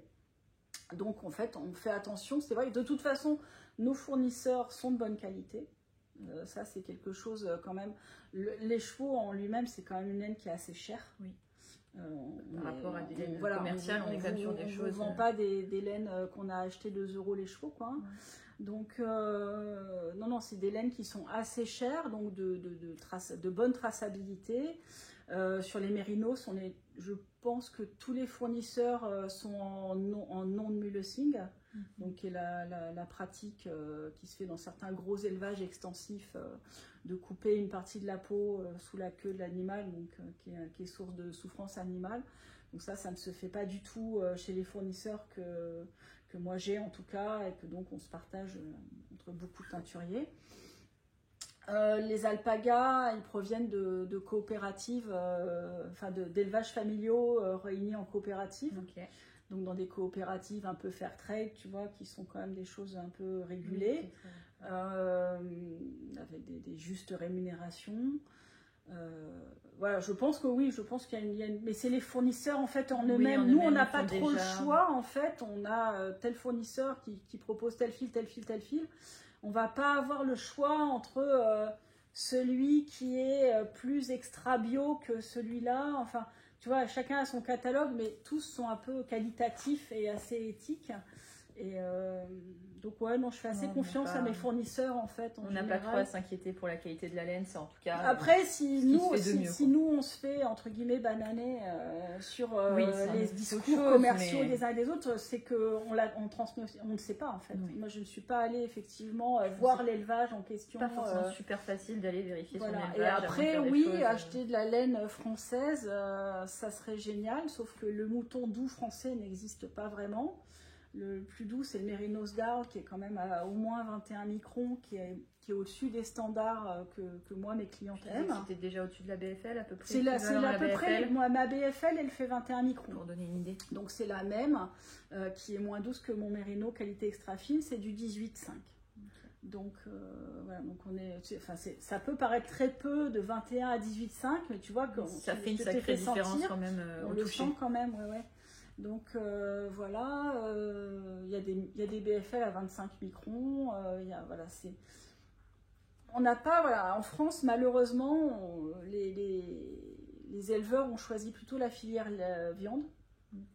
Donc en fait, on fait attention. C'est vrai que de toute façon, nos fournisseurs sont de bonne qualité. Ça, c'est quelque chose quand même. Les chevaux en lui-même, c'est quand même une laine qui est assez chère. Oui. Par rapport à des laines commerciales, on est quand même sur des choses... On ne vend pas des laines qu'on a achetées 2 € les chevaux, quoi. Donc, non, c'est des laines qui sont assez chères, donc de bonne traçabilité. Sur les mérinos, je pense que tous les fournisseurs sont en non-mulesing, donc qui est la pratique qui se fait dans certains gros élevages extensifs de couper une partie de la peau sous la queue de l'animal, donc qui est source de souffrance animale. Donc ça ne se fait pas du tout chez les fournisseurs que moi j'ai en tout cas, et que donc on se partage entre beaucoup de teinturiers. Les alpagas, ils proviennent de coopératives, d'élevages familiaux réunis en coopératives. Okay. Donc dans des coopératives un peu fair trade, tu vois, qui sont quand même des choses un peu régulées, avec des justes rémunérations. Voilà, je pense que oui, je pense qu'il y a une... Mais c'est les fournisseurs en fait en eux-mêmes. Nous, on n'a pas trop le choix en fait. On a tel fournisseur qui propose tel fil, tel fil, tel fil. On va pas avoir le choix entre celui qui est plus extra bio que celui-là. Enfin, tu vois, chacun a son catalogue, mais tous sont un peu qualitatifs et assez éthiques. Et donc ouais, non, je fais assez confiance à mes fournisseurs en fait. On n'a pas trop à s'inquiéter pour la qualité de la laine, c'est en tout cas. Après, si nous on se fait entre guillemets bananer sur les discours commerciaux des uns et des autres, c'est que on ne sait pas en fait. Moi, je ne suis pas allée effectivement voir l'élevage en question. Pas forcément super facile d'aller vérifier son élevage. Et après, oui, acheter de la laine française, ça serait génial. Sauf que le mouton doux français n'existe pas vraiment. Le plus doux, c'est le Mérinos d'Arles, qui est quand même à au moins 21 microns, qui est au-dessus des standards que moi, mes clientes aiment. C'était déjà au-dessus de la BFL à peu près. C'est à peu près. Moi, ma BFL, elle fait 21 microns. Pour donner une idée. Donc c'est la même, qui est moins douce que mon Mérino qualité extra fine, c'est du 18,5. Donc voilà, donc ça peut paraître très peu de 21 à 18,5, mais tu vois que ça fait une sacrée différence quand même. On le sent quand même, ouais. Donc voilà, il y a des BFL à 25 microns. On n'a pas, voilà, en France malheureusement, les éleveurs ont choisi plutôt la filière viande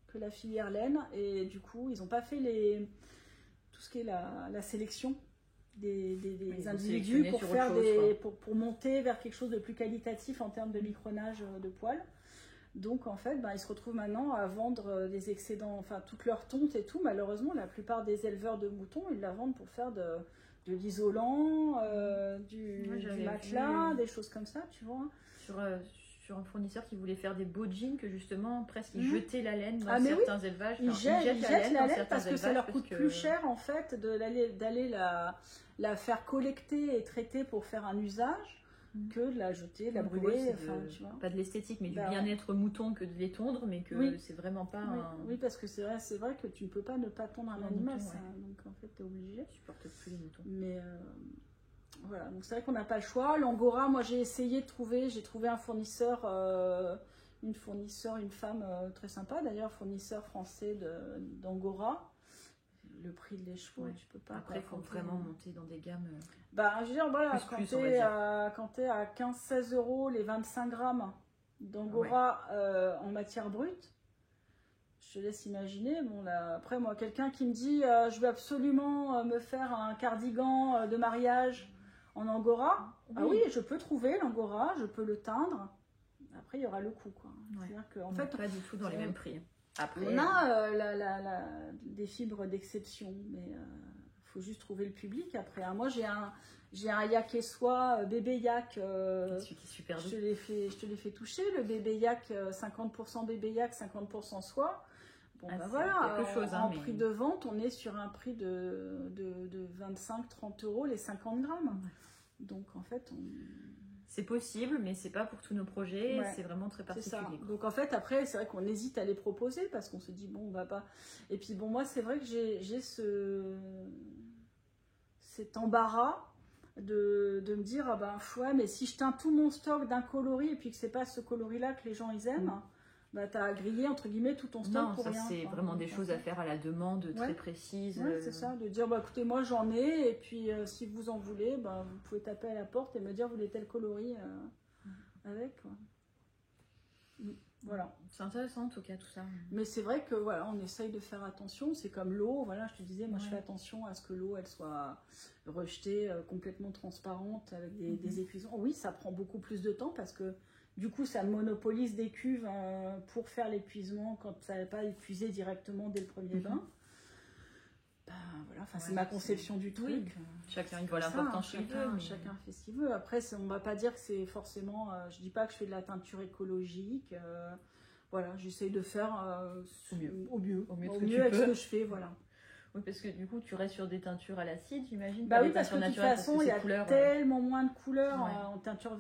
que la filière laine, et du coup ils n'ont pas fait tout ce qui est la sélection des individus pour monter vers quelque chose de plus qualitatif en termes de micronage de poils. Donc en fait, ils se retrouvent maintenant à vendre des excédents, enfin toute leur tonte et tout. Malheureusement, la plupart des éleveurs de moutons, ils la vendent pour faire de l'isolant, du matelas, des choses comme ça, tu vois. Sur un fournisseur qui voulait faire des beaux jeans, que justement presque ils jetaient la laine dans certains élevages. Ils jettent la laine parce que ça leur coûte plus cher en fait d'aller la faire collecter et traiter pour faire un usage, que de la jeter, de la brûler, tu vois. Pas de l'esthétique, mais du bien-être mouton, que de les tondre, mais que c'est vraiment pas Oui, parce que c'est vrai que tu ne peux pas ne pas tondre un animal, mouton, donc en fait tu es obligé. Je supporte plus les moutons. Mais voilà, donc c'est vrai qu'on n'a pas le choix. L'Angora, moi j'ai essayé de trouver, j'ai trouvé un fournisseur, une femme très sympa d'ailleurs, fournisseur français d'Angora. Le prix de les chevaux, tu peux pas. Après, il faut vraiment monter dans des gammes. Je veux dire, voilà, quand tu es à 15-16 € les 25 grammes d'Angora en matière brute, je te laisse imaginer. Bon, là, après, moi, quelqu'un qui me dit je veux absolument me faire un cardigan de mariage en Angora, oui, je peux trouver l'Angora, je peux le teindre. Après, il y aura le coût, quoi. C'est-à-dire que, en fait, pas du tout dans les mêmes prix. Après, on a des fibres d'exception, mais il faut juste trouver le public. Après, moi j'ai un yak et soie bébé yak. Celui qui est super doux. Je te l'ai fait toucher, le bébé yak, 50% bébé yak, 50% soie. Bon, voilà, quelque chose, en prix de vente, on est sur un prix de 25-30 € les 50 grammes. Donc en fait, c'est possible, mais c'est pas pour tous nos projets, c'est vraiment très particulier. Donc en fait, après, c'est vrai qu'on hésite à les proposer parce qu'on se dit, bon, on va pas. Et puis bon, moi, c'est vrai que j'ai cet embarras de me dire, mais si je teins tout mon stock d'un coloris et puis que c'est pas ce coloris-là que les gens ils aiment, t'as grillé entre guillemets tout ton stock pour rien. C'est vraiment des choses à faire à la demande très précise. C'est ça, de dire écoutez, moi j'en ai, et puis si vous en voulez, vous pouvez taper à la porte et me dire vous voulez tel coloris avec. Voilà. C'est intéressant en tout cas tout ça. Mais c'est vrai que voilà, on essaye de faire attention. C'est comme l'eau, voilà, je te disais, moi je fais attention à ce que l'eau elle soit rejetée complètement transparente avec des épuisements. Oui, ça prend beaucoup plus de temps parce que du coup ça monopolise des cuves pour faire l'épuisement quand ça n'est pas épuisé directement dès le premier bain. Ben, voilà, c'est ma conception du truc. Oui. Chacun y voit l'importance chez lui. Chacun fait ce qu'il veut. Après, on va pas dire que c'est forcément. Je dis pas que je fais de la teinture écologique. Voilà, j'essaye de faire au mieux avec ce que je fais. Voilà. Oui, parce que du coup, tu restes sur des teintures à l'acide, j'imagine. Bah oui, parce que de toute façon, il y a tellement moins de couleurs en teinture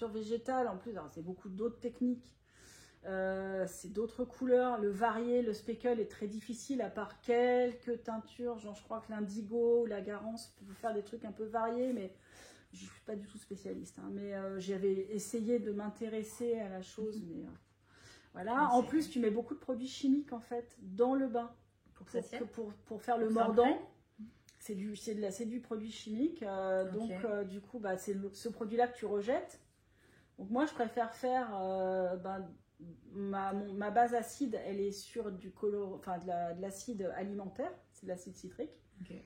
végétale. En plus, c'est beaucoup d'autres techniques. C'est d'autres couleurs, le varié, le speckle est très difficile à part quelques teintures, genre je crois que l'indigo ou la garance peut faire des trucs un peu variés, mais je suis pas du tout spécialiste, hein. Mais j'avais essayé de m'intéresser à la chose, mais voilà. En plus tu mets beaucoup de produits chimiques en fait dans le bain pour faire le mordant. C'est du produit chimique, donc du coup c'est ce produit là que tu rejettes. Donc moi je préfère faire ma base acide, elle est sur de l'acide alimentaire, c'est de l'acide citrique.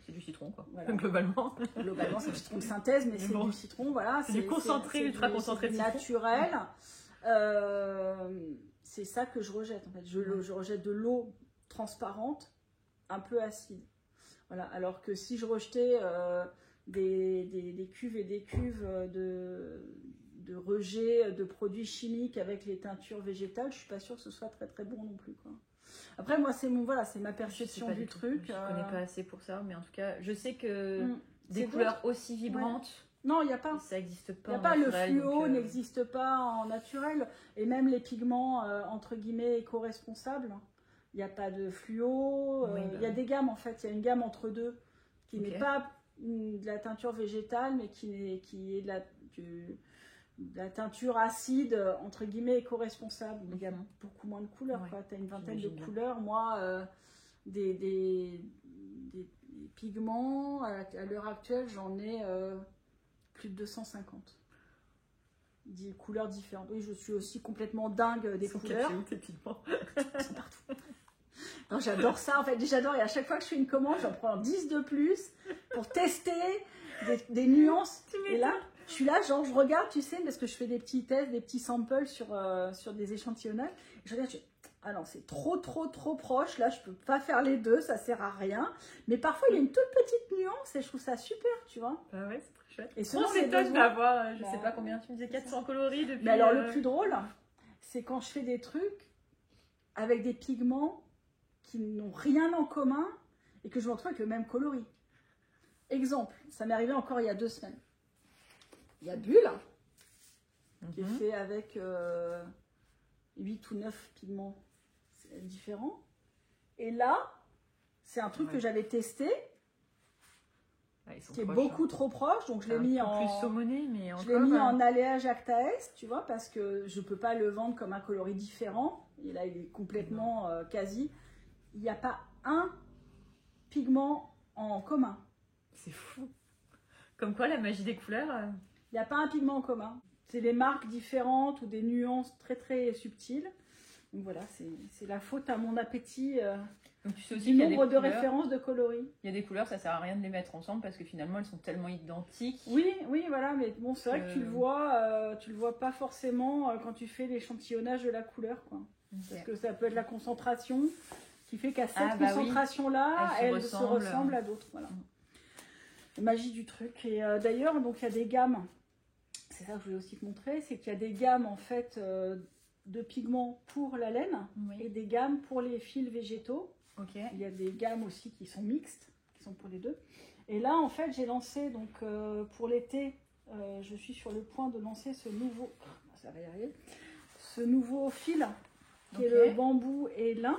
C'est du citron quoi. Voilà. Globalement c'est du citron de synthèse, mais c'est du citron, voilà. C'est du concentré, ultra concentré de citron. Naturel. C'est ça que je rejette en fait. Je rejette de l'eau transparente, un peu acide. Voilà. Alors que si je rejetais des cuves et des cuves de rejet de produits chimiques avec les teintures végétales, je suis pas sûre que ce soit très très bon non plus quoi. Après moi c'est ma perception du truc. Je connais pas assez pour ça, mais en tout cas je sais que des couleurs aussi vibrantes, non il y a pas, ça existe pas. Il y a pas le fluo n'existe pas en naturel, et même les pigments entre guillemets éco-responsables, il n'y a pas de fluo. Il y a des gammes en fait, il y a une gamme entre deux qui n'est pas de la teinture végétale, mais qui est de la teinture acide, entre guillemets, éco-responsable. Il y a beaucoup moins de couleurs. Tu as une vingtaine de couleurs. Moi, des pigments, à l'heure actuelle, j'en ai plus de 250. Des couleurs différentes. Oui, je suis aussi complètement dingue des couleurs. Tes pigments. Ils sont partout. J'adore ça, en fait. J'adore. Et à chaque fois que je fais une commande, j'en prends 10 de plus pour tester des nuances. Et là, je suis là, genre, je regarde, tu sais, parce que je fais des petits tests, des petits samples sur des échantillonnages. Et je regarde, ah non, c'est trop proche. Là, je peux pas faire les deux, ça sert à rien. Mais parfois, il y a une toute petite nuance et je trouve ça super, tu vois. Ah ouais, c'est très chouette. Et on s'étonne d'avoir, je sais pas combien, tu me disais 400 coloris depuis. Mais alors, le plus drôle, c'est quand je fais des trucs avec des pigments qui n'ont rien en commun et que je me retrouve avec le même coloris. Exemple, ça m'est arrivé encore il y a 2 semaines. Il y a Bulle, qui est fait avec 8 ou 9 pigments différents. Et là, c'est un truc que j'avais testé, qui est beaucoup trop proche. Donc je l'ai mis en plus saumoné, mais je l'ai mis en alléage Acta S, tu vois, parce que je peux pas le vendre comme un coloris différent. Et là, il est complètement quasi. Il n'y a pas un pigment en commun. C'est fou. Comme quoi, la magie des couleurs. Il n'y a pas un pigment en commun. C'est des marques différentes ou des nuances très très subtiles. Donc voilà, c'est la faute à mon appétit. Donc tu sais aussi du nombre de références de coloris. Il y a des couleurs, ça sert à rien de les mettre ensemble parce que finalement elles sont tellement identiques. Oui, voilà, mais bon, c'est vrai que tu le vois pas forcément quand tu fais l'échantillonnage de la couleur, quoi. Parce que ça peut être la concentration qui fait qu'à cette concentration-là, elle se ressemble à d'autres. Voilà. La magie du truc. Et d'ailleurs, donc il y a des gammes. C'est ça que je voulais aussi te montrer, c'est qu'il y a des gammes en fait de pigments pour la laine et des gammes pour les fils végétaux. Il y a des gammes aussi qui sont mixtes, qui sont pour les deux. Et là, en fait, j'ai lancé donc pour l'été, je suis sur le point de lancer ce nouveau, ça va y arriver, ce nouveau fil qui est le bambou et lin.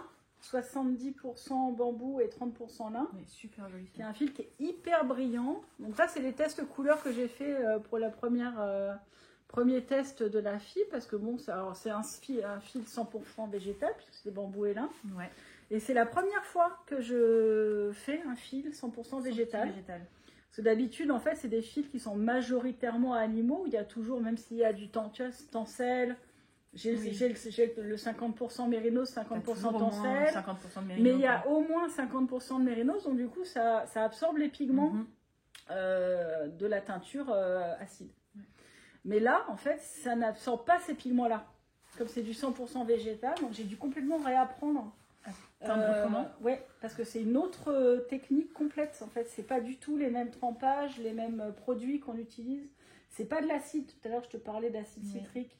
70% bambou et 30% lin. Super joli. C'est un fil qui est hyper brillant. Donc ça, c'est les tests couleurs que j'ai fait pour la premier test de la fille, parce que bon, c'est un fil 100% végétal, puisque c'est bambou et lin. Ouais. Et c'est la première fois que je fais un fil 100% végétal. Parce que d'habitude, en fait, c'est des fils qui sont majoritairement animaux, où il y a toujours, même s'il y a du tencel, J'ai le 50% mérinos, 50% tencel, 50% de mérinos, mais il y a au moins 50% de mérinos, donc du coup ça absorbe les pigments de la teinture acide. Mais là, en fait, ça n'absorbe pas ces pigments-là. Comme c'est du 100% végétal, donc j'ai dû complètement réapprendre. Comment ? Ouais, parce que c'est une autre technique complète. En fait, c'est pas du tout les mêmes trempages, les mêmes produits qu'on utilise. C'est pas de l'acide. Tout à l'heure, je te parlais d'acide citrique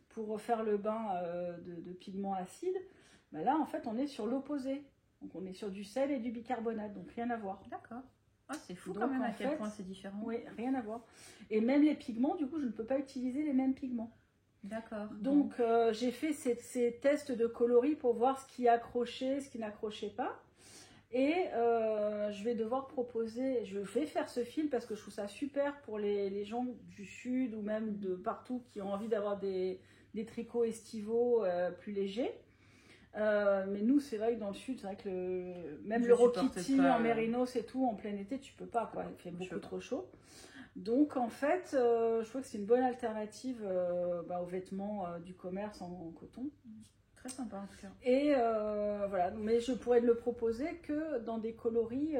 pour faire le bain de pigments acides. Ben là, en fait, on est sur l'opposé. Donc, on est sur du sel et du bicarbonate, donc rien à voir. D'accord. Oh, c'est fou donc, quand même à quel point c'est différent. Oui, rien à voir. Et même les pigments, du coup, je ne peux pas utiliser les mêmes pigments. D'accord. Donc, j'ai fait ces tests de coloris pour voir ce qui accrochait, ce qui n'accrochait pas. Et je vais devoir proposer, je vais faire ce fil parce que je trouve ça super pour les gens du sud ou même de partout qui ont envie d'avoir des tricots estivaux plus légers. Mais nous, c'est vrai que dans le sud, c'est vrai que même le Rokiti en mérinos et tout, en plein été, tu peux pas, quoi. Il fait beaucoup trop chaud. Donc, en fait, je trouve que c'est une bonne alternative aux vêtements du commerce en coton. Très sympa, en tout cas. Et voilà, mais je pourrais le proposer que dans des coloris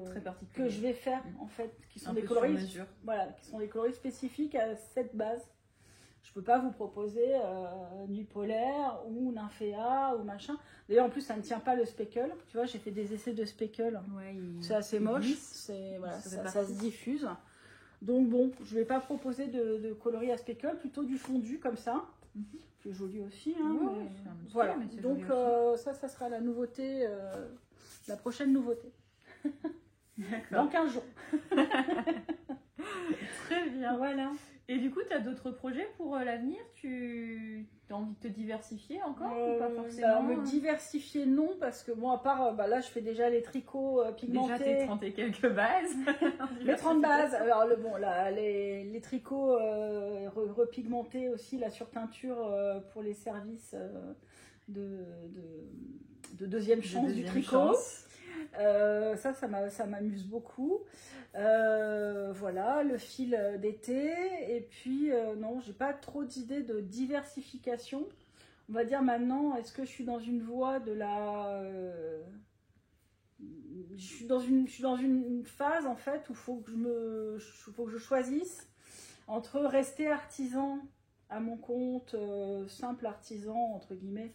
très particuliers que je vais faire, en fait, qui sont un des peu coloris, sur mesure. voilà, qui sont des coloris spécifiques à cette base. Je peux pas vous proposer Nuit polaire ou Nymphéa ou machin. D'ailleurs, en plus, ça ne tient pas le speckle. Tu vois, j'ai fait des essais de speckle. Ouais, c'est assez moche. Voilà, ça se diffuse. Donc bon, je vais pas proposer de coloris à speckle, plutôt du fondu comme ça. C'est joli aussi. Hein, voilà. Donc ça sera la nouveauté, la prochaine nouveauté. Dans 15 jours. Très bien. Voilà. Et du coup, tu as d'autres projets pour l'avenir? Tu as envie de te diversifier encore ou pas forcément? Alors, me diversifier, non, parce que moi, à part, là, je fais déjà les tricots pigmentés. Déjà tes 30 et quelques bases. Les 30 bases. Alors, les tricots repigmentés aussi, la surteinture pour les services de deuxième chance du tricot. Ça m'amuse beaucoup. Voilà, le fil d'été. Et puis, non, j'ai pas trop d'idées de diversification. On va dire maintenant, est-ce que je suis dans une voie de la... je suis dans une phase, en fait, où il faut que je choisisse entre rester artisan à mon compte, simple artisan, entre guillemets,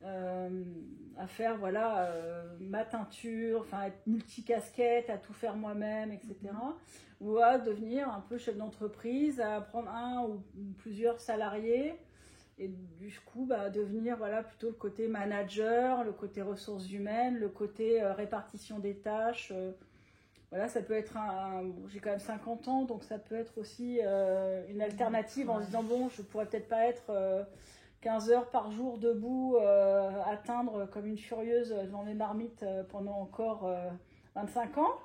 à faire ma teinture, enfin être multicasquette, à tout faire moi-même, etc. Ou à devenir un peu chef d'entreprise, à prendre un ou plusieurs salariés et du coup devenir plutôt le côté manager, le côté ressources humaines, le côté répartition des tâches. Ça peut être j'ai quand même 50 ans, donc ça peut être aussi une alternative en se disant bon, je pourrais peut-être pas être 15 heures par jour debout, atteindre comme une furieuse dans les marmites pendant encore 25 ans.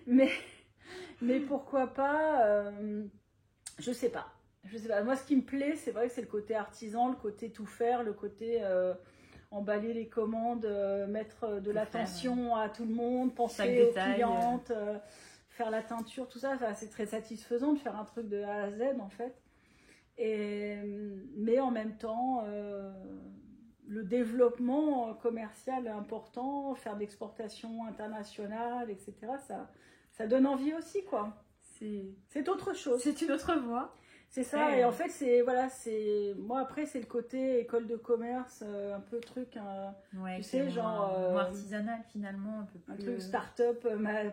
mais pourquoi pas, je sais pas. Moi, ce qui me plaît, c'est vrai que c'est le côté artisan, le côté tout faire, le côté emballer les commandes, mettre de l'attention à tout le monde, penser aux clientes, faire la teinture, tout ça. C'est très satisfaisant de faire un truc de A à Z, en fait. Mais en même temps, le développement commercial est important, faire de l'exportation internationale, etc. Ça donne envie aussi, quoi. C'est autre chose. C'est une autre voie. C'est ça, et en fait, moi après, c'est le côté école de commerce, un peu truc, tu sais, genre... moins artisanal finalement, un peu plus... Un truc start-up,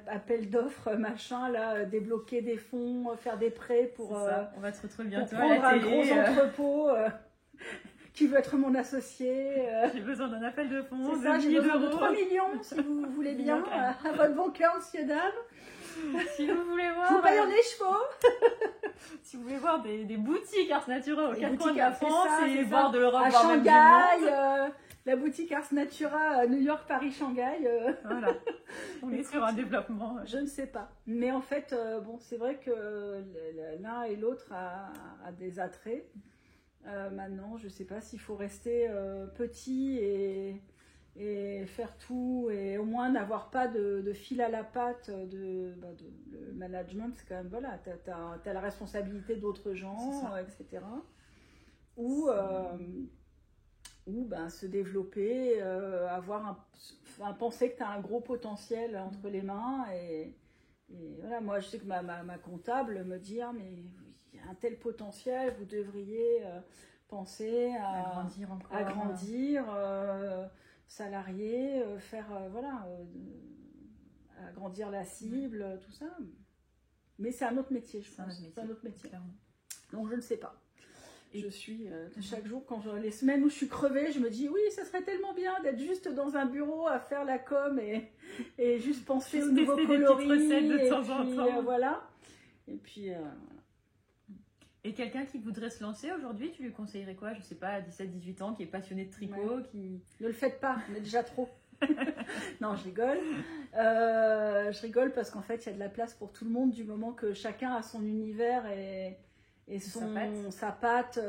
appel d'offres, machin, là, débloquer des fonds, faire des prêts pour... on va te retrouver bientôt à la télé. Un gros entrepôt, qui veut être mon associé. J'ai besoin d'un appel de fonds, c'est ça, j'ai besoin de 3 millions, si vous voulez bien, à votre bon cœur, monsieur, dame. Si vous voulez voir... Je vous paye en écheveau. Si vous voulez voir des boutiques Ars Natura aux 4 coins de la France et voir de l'Europe, à Shanghai, la boutique Ars Natura New York, Paris, Shanghai. Voilà, on est sur un développement. Je ne sais pas. Mais en fait, c'est vrai que l'un et l'autre a des attraits. Maintenant, je ne sais pas s'il faut rester petit et faire tout et au moins n'avoir pas de fil à la patte le management. C'est quand même, tu as la responsabilité d'autres gens, etc. ou ben, se développer, penser que tu as un gros potentiel entre les mains. Et voilà, moi je sais que ma comptable me dit ah, mais il y a un tel potentiel, vous devriez penser à agrandir, salarier, faire agrandir la cible, tout ça. Mais c'est un autre métier, je pense. C'est un autre métier. Clairement. Donc je ne sais pas. Je suis chaque jour, les semaines où je suis crevée, je me dis oui, ça serait tellement bien d'être juste dans un bureau à faire la com et juste penser juste aux nouveaux coloris de temps en temps. Voilà. Et puis Et quelqu'un qui voudrait se lancer aujourd'hui, tu lui conseillerais quoi? Je sais pas, à 17-18 ans, qui est passionné de tricot, qui... Ne le faites pas, on est déjà trop. Non, je rigole. Je rigole parce qu'en fait, il y a de la place pour tout le monde du moment que chacun a son univers et sa patte,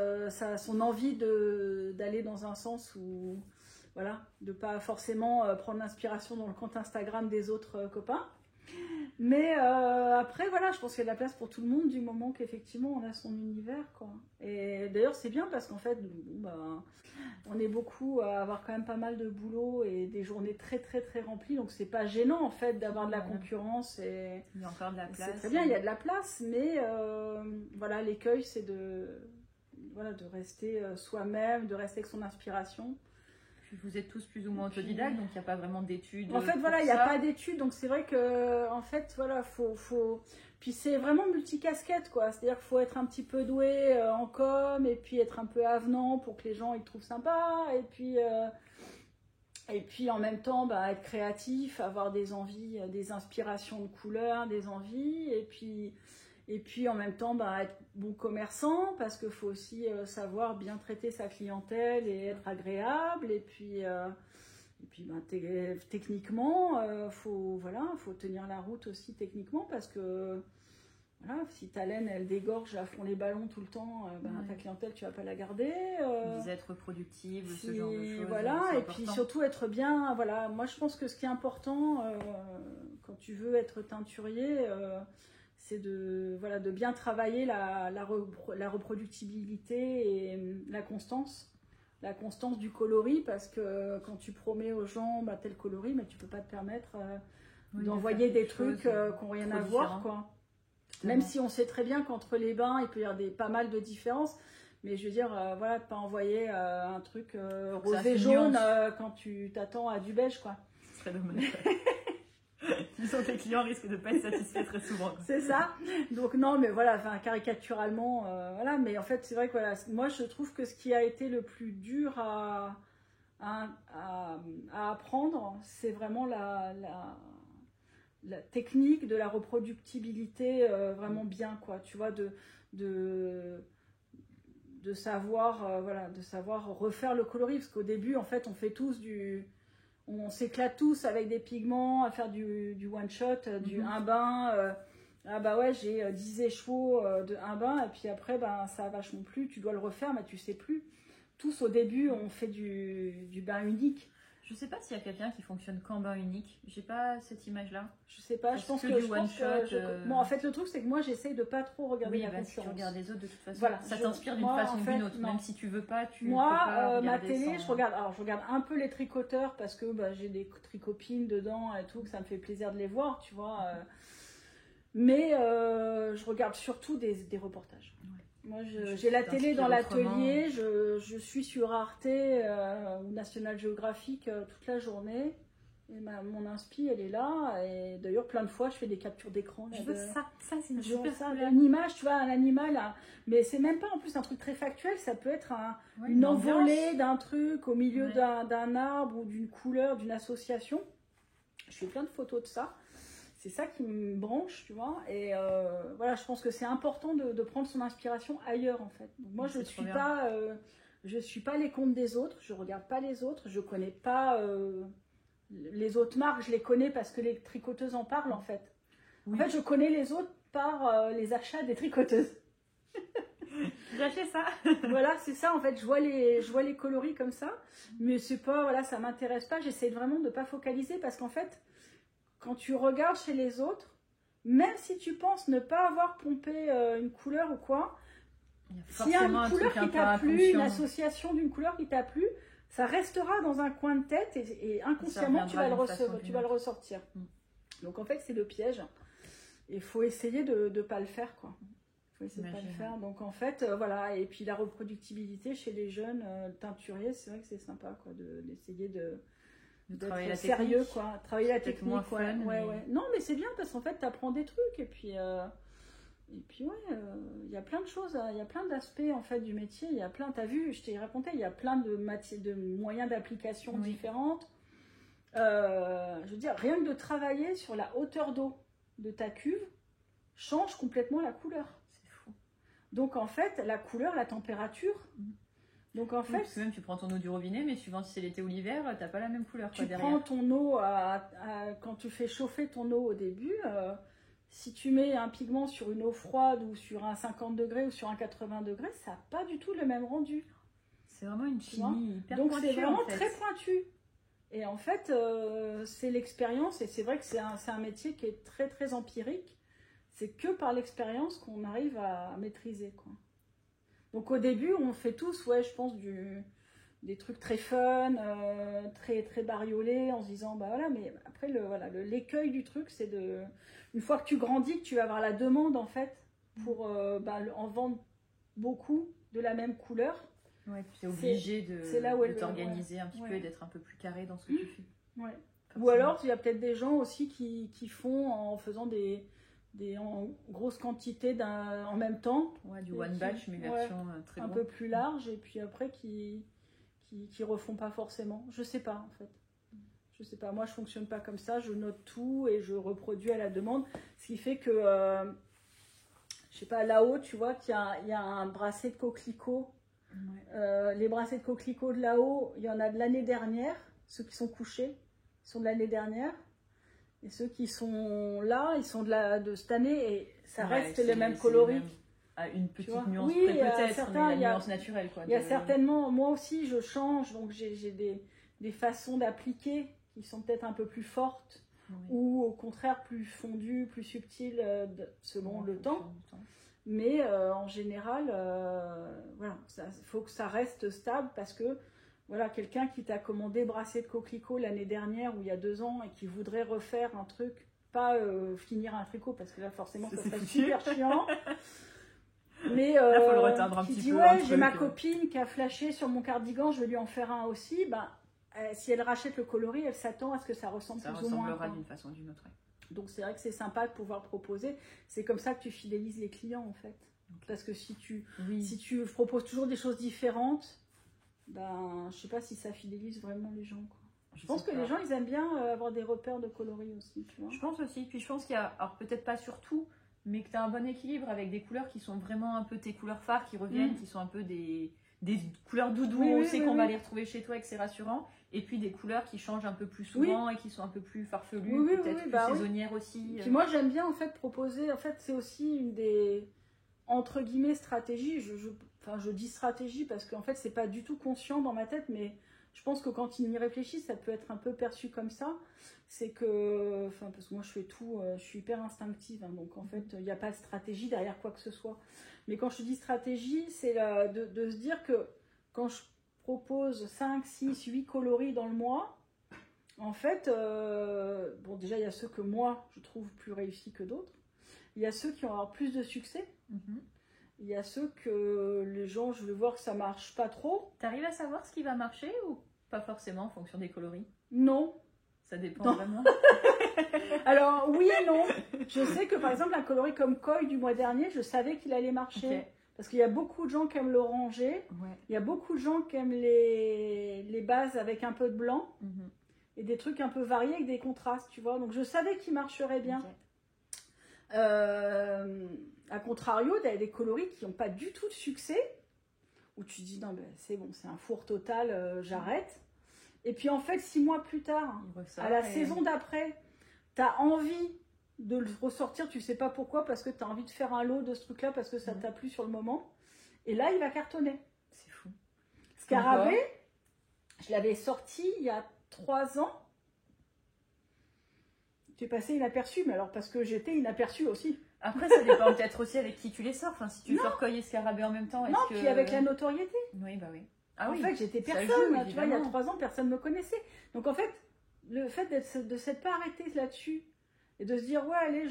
son envie d'aller dans un sens où, voilà, de pas forcément prendre l'inspiration dans le compte Instagram des autres copains. Mais après, voilà, je pense qu'il y a de la place pour tout le monde du moment qu'effectivement on a son univers, quoi. Et d'ailleurs, c'est bien parce qu'en fait, on est beaucoup à avoir quand même pas mal de boulot et des journées très très très remplies, donc c'est pas gênant en fait d'avoir de la concurrence. Et il y a encore de la place. C'est très bien, il y a de la place, mais voilà, l'écueil c'est de rester soi-même, de rester avec son inspiration. Vous êtes tous plus ou moins autodidactes, donc il n'y a pas vraiment d'études. En fait, voilà, il n'y a pas d'études, donc c'est vrai que, en fait, voilà, Puis c'est vraiment multicasquette, quoi. C'est-à-dire qu'il faut être un petit peu doué en com, et puis être un peu avenant pour que les gens ils te trouvent sympa, et puis en même temps, bah, être créatif, avoir des envies, des inspirations de couleurs, des envies, et puis en même temps, bah, être bon commerçant, parce qu'il faut aussi savoir bien traiter sa clientèle et être agréable. Et puis bah, techniquement, faut tenir la route aussi techniquement, parce que voilà, si ta laine, elle dégorge à fond les ballons tout le temps, ta clientèle, tu vas pas la garder. Être productive, ce genre de choses. Voilà, et puis surtout être bien. Voilà, moi je pense que ce qui est important quand tu veux être teinturier, c'est de bien travailler la reproductibilité et la constance du coloris, parce que quand tu promets aux gens tel coloris, mais tu peux pas te permettre d'envoyer des trucs qui n'ont rien à voir, quoi. Même si on sait très bien qu'entre les bains il peut y avoir pas mal de différences, mais je veux dire voilà, de pas envoyer un truc rose et jaune quand tu t'attends à du beige, quoi. Ce serait dommage. Disons, tes clients risquent de ne pas être satisfaits très souvent. C'est ça. Donc non, mais voilà, caricaturalement, voilà. Mais en fait, c'est vrai que voilà, moi je trouve que ce qui a été le plus dur à apprendre, c'est vraiment la technique de la reproductibilité, vraiment bien, quoi. Tu vois, de savoir, de savoir refaire le coloris, parce qu'au début, en fait, on s'éclate tous avec des pigments, à faire du one shot, du un bain. Ah bah ouais, j'ai 10 échevaux de un bain, et puis après, ça a vachement plu, tu dois le refaire, mais tu sais plus. Tous au début, on fait du bain unique. Je sais pas s'il y a quelqu'un qui fonctionne qu'en bain unique. J'ai pas cette image-là. Je sais pas. Je pense que du one shot. Bon, en fait, le truc c'est que moi, j'essaye de pas trop regarder la concurrence. Si tu regardes les autres, de toute façon, voilà, ça t'inspire d'une façon ou d'une autre. Non. Même si tu veux pas, tu. Moi, peux pas ma télé, je regarde un peu les tricoteurs parce que j'ai des tricopines dedans et tout, que ça me fait plaisir de les voir, tu vois. Mais je regarde surtout des reportages. Ouais. Moi, j'ai la télé dans l'atelier, je suis sur Arte ou National Geographic toute la journée. Et mon inspi, elle est là. Et d'ailleurs, plein de fois, je fais des captures d'écran. Je veux ça c'est une super une image, tu vois, un animal. Mais c'est même pas en plus un truc très factuel. Ça peut être une envolée d'un truc au milieu d'un arbre ou d'une couleur, d'une association. Je fais plein de photos de ça. C'est ça qui me branche, tu vois. Et voilà, je pense que c'est important de prendre son inspiration ailleurs, en fait. Donc, moi, je suis pas les comptes des autres. Je regarde pas les autres. Je connais pas les autres marques. Je les connais parce que les tricoteuses en parlent, en fait. Oui. En fait, je connais les autres par les achats des tricoteuses. J'ai acheté ça. Voilà, c'est ça. En fait, je vois les coloris comme ça. Mais c'est pas, voilà, ça m'intéresse pas. J'essaie vraiment de pas focaliser parce qu'en fait, quand tu regardes chez les autres, même si tu penses ne pas avoir pompé une couleur ou quoi, S'il y a une couleur qui t'a plu, une association d'une couleur qui t'a plu, ça restera dans un coin de tête et inconsciemment tu vas le ressortir. Donc en fait c'est le piège. Il faut essayer de ne pas le faire, quoi. Faut essayer de pas le faire. Donc en fait, voilà. Et puis la reproductibilité chez les jeunes teinturiers, c'est vrai que c'est sympa, quoi, d'essayer d'être sérieux, quoi. Travailler la technique, moins fun, ouais. Non, mais c'est bien parce qu'en fait, tu apprends des trucs et puis ouais, il y a plein de choses, il y a plein d'aspects en fait du métier. Il y a plein, t'as vu, je t'ai raconté, il y a plein de moyens d'application différentes. Je veux dire, rien que de travailler sur la hauteur d'eau de ta cuve change complètement la couleur. C'est fou. Donc en fait, la couleur, la température. Donc en fait, parce que même tu prends ton eau du robinet, mais suivant si c'est l'été ou l'hiver, t'as pas la même couleur. Tu prends ton eau quand tu fais chauffer ton eau au début. Si tu mets un pigment sur une eau froide ou sur un 50 degrés ou sur un 80 degrés, ça n'a pas du tout le même rendu. C'est vraiment une chimie hyper Donc pointue. Donc c'est vraiment très pointu. Et en fait, c'est l'expérience, et c'est vrai que c'est un métier qui est très très empirique. C'est que par l'expérience qu'on arrive à maîtriser, quoi. Donc au début, on fait tous, ouais, je pense, des trucs très fun, très très bariolés, en se disant, bah voilà, mais après, l'écueil du truc, c'est une fois que tu grandis, que tu vas avoir la demande, en fait, pour en vendre beaucoup de la même couleur. Ouais, tu es obligé de t'organiser un petit peu et d'être un peu plus carré dans ce que tu fais. Ouais. Ou alors, il y a peut-être des gens aussi qui font en faisant en grosse quantité en même temps. Ouais, du one batch, mais version très un peu plus large, et puis après qui refont pas forcément. Je sais pas, en fait. Je sais pas. Moi, je fonctionne pas comme ça. Je note tout et je reproduis à la demande. Ce qui fait que, je sais pas, là-haut, tu vois qu'il y a un bracelet de coquelicots. Ouais. Les bracelets de coquelicots de là-haut, il y en a de l'année dernière. Ceux qui sont couchés sont de l'année dernière. Et ceux qui sont là, ils sont de cette année. Et ça reste les mêmes coloris. À une petite nuance près peut-être, mais la nuance naturelle, quoi. Il y a certainement, moi aussi je change, donc j'ai des façons d'appliquer qui sont peut-être un peu plus fortes, ou au contraire plus fondues, plus subtiles selon le temps. Mais en général, voilà, il faut que ça reste stable, parce que voilà, quelqu'un qui t'a commandé bracelet de coquelicot l'année dernière ou il y a 2 ans et qui voudrait refaire un truc, pas finir un tricot, parce que là forcément ça serait super chiant. Mais là, faut le retarder un petit peu. Ouais, j'ai ma copine qui a flashé sur mon cardigan, je vais lui en faire un aussi. Si elle rachète le coloris, elle s'attend à ce que ça ressemble plus ou moins. Ça ressemblera d'une façon ou d'une autre. Donc c'est vrai que c'est sympa de pouvoir proposer. C'est comme ça que tu fidélises les clients, en fait. Parce que si tu proposes toujours des choses différentes, je sais pas si ça fidélise vraiment les gens, quoi. Je pense que les gens, ils aiment bien avoir des repères de coloris aussi, tu vois. Je pense aussi. Puis je pense qu'il y a, alors peut-être pas sur tout, mais que tu as un bon équilibre avec des couleurs qui sont vraiment un peu tes couleurs phares, qui reviennent, qui sont un peu des couleurs doudou, on sait qu'on va les retrouver chez toi et que c'est rassurant, et puis des couleurs qui changent un peu plus souvent et qui sont un peu plus farfelues, peut-être plus saisonnières aussi. Puis moi j'aime bien en fait proposer, en fait c'est aussi une des, entre guillemets, stratégies, je dis stratégie parce qu'en fait c'est pas du tout conscient dans ma tête, mais je pense que quand il y réfléchit, ça peut être un peu perçu comme ça. C'est que, parce que moi je fais tout, je suis hyper instinctive, hein, donc en fait il n'y a pas de stratégie derrière quoi que ce soit. Mais quand je dis stratégie, c'est de se dire que quand je propose 5, 6, 8 coloris dans le mois, en fait, bon déjà il y a ceux que moi je trouve plus réussis que d'autres. Il y a ceux qui vont avoir plus de succès. Il y a ceux que les gens, je vais voir que ça marche pas trop. T'arrives à savoir ce qui va marcher ou pas forcément en fonction des coloris? Non. Ça dépend vraiment. Alors oui et non. Je sais que par exemple un coloris comme Koi du mois dernier, je savais qu'il allait marcher. Okay. Parce qu'il y a beaucoup de gens qui aiment l'orangé. Il y a beaucoup de gens qui aiment les bases avec un peu de blanc. Et des trucs un peu variés avec des contrastes, tu vois. Donc je savais qu'il marcherait bien. A contrario, il y a des coloris qui n'ont pas du tout de succès, où tu dis non, c'est bon, c'est un four total, j'arrête. Et puis en fait, 6 mois plus tard, à la saison d'après, tu as envie de le ressortir, tu sais pas pourquoi, parce que tu as envie de faire un lot de ce truc-là, parce que ça t'a plu sur le moment. Et là, il va cartonner. C'est fou. Scarabée, je l'avais sorti il y a 3 ans. J'ai passé inaperçu, mais alors parce que j'étais inaperçue aussi. Après, ça dépend peut-être aussi avec qui tu les sors. Enfin, si tu sors Koi et Scarabée en même temps, non, puis avec la notoriété. Oui, bah oui. Ah en fait, j'étais personne. Tu vois, il y a 3 ans, personne ne me connaissait. Donc en fait, le fait de s'être pas arrêté là-dessus et de se dire, ouais, allez,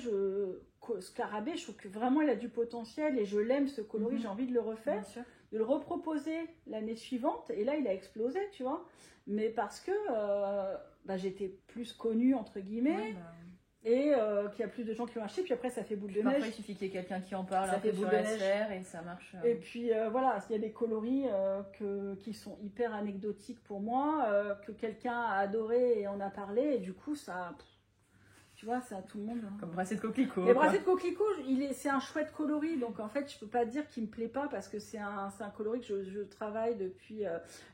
Scarabée, je trouve que vraiment il a du potentiel et je l'aime ce coloris, j'ai envie de le refaire, de le reproposer l'année suivante. Et là, il a explosé, tu vois. Mais parce que j'étais plus connue, entre guillemets. Et qu'il y a plus de gens qui l'ont acheté, puis après ça fait boule de neige. Parfois il suffit qu'il y ait quelqu'un qui en parle, ça fait boule de neige et ça marche. Et puis voilà, il y a des coloris qui sont hyper anecdotiques pour moi, que quelqu'un a adoré et en a parlé, et du coup ça, tu vois, ça tout le monde. Comme Bracelet de Coquelicot. Les Bracelets de Coquelicot, c'est un chouette coloris, donc en fait je peux pas dire qu'il me plaît pas parce que c'est un coloris que je travaille depuis.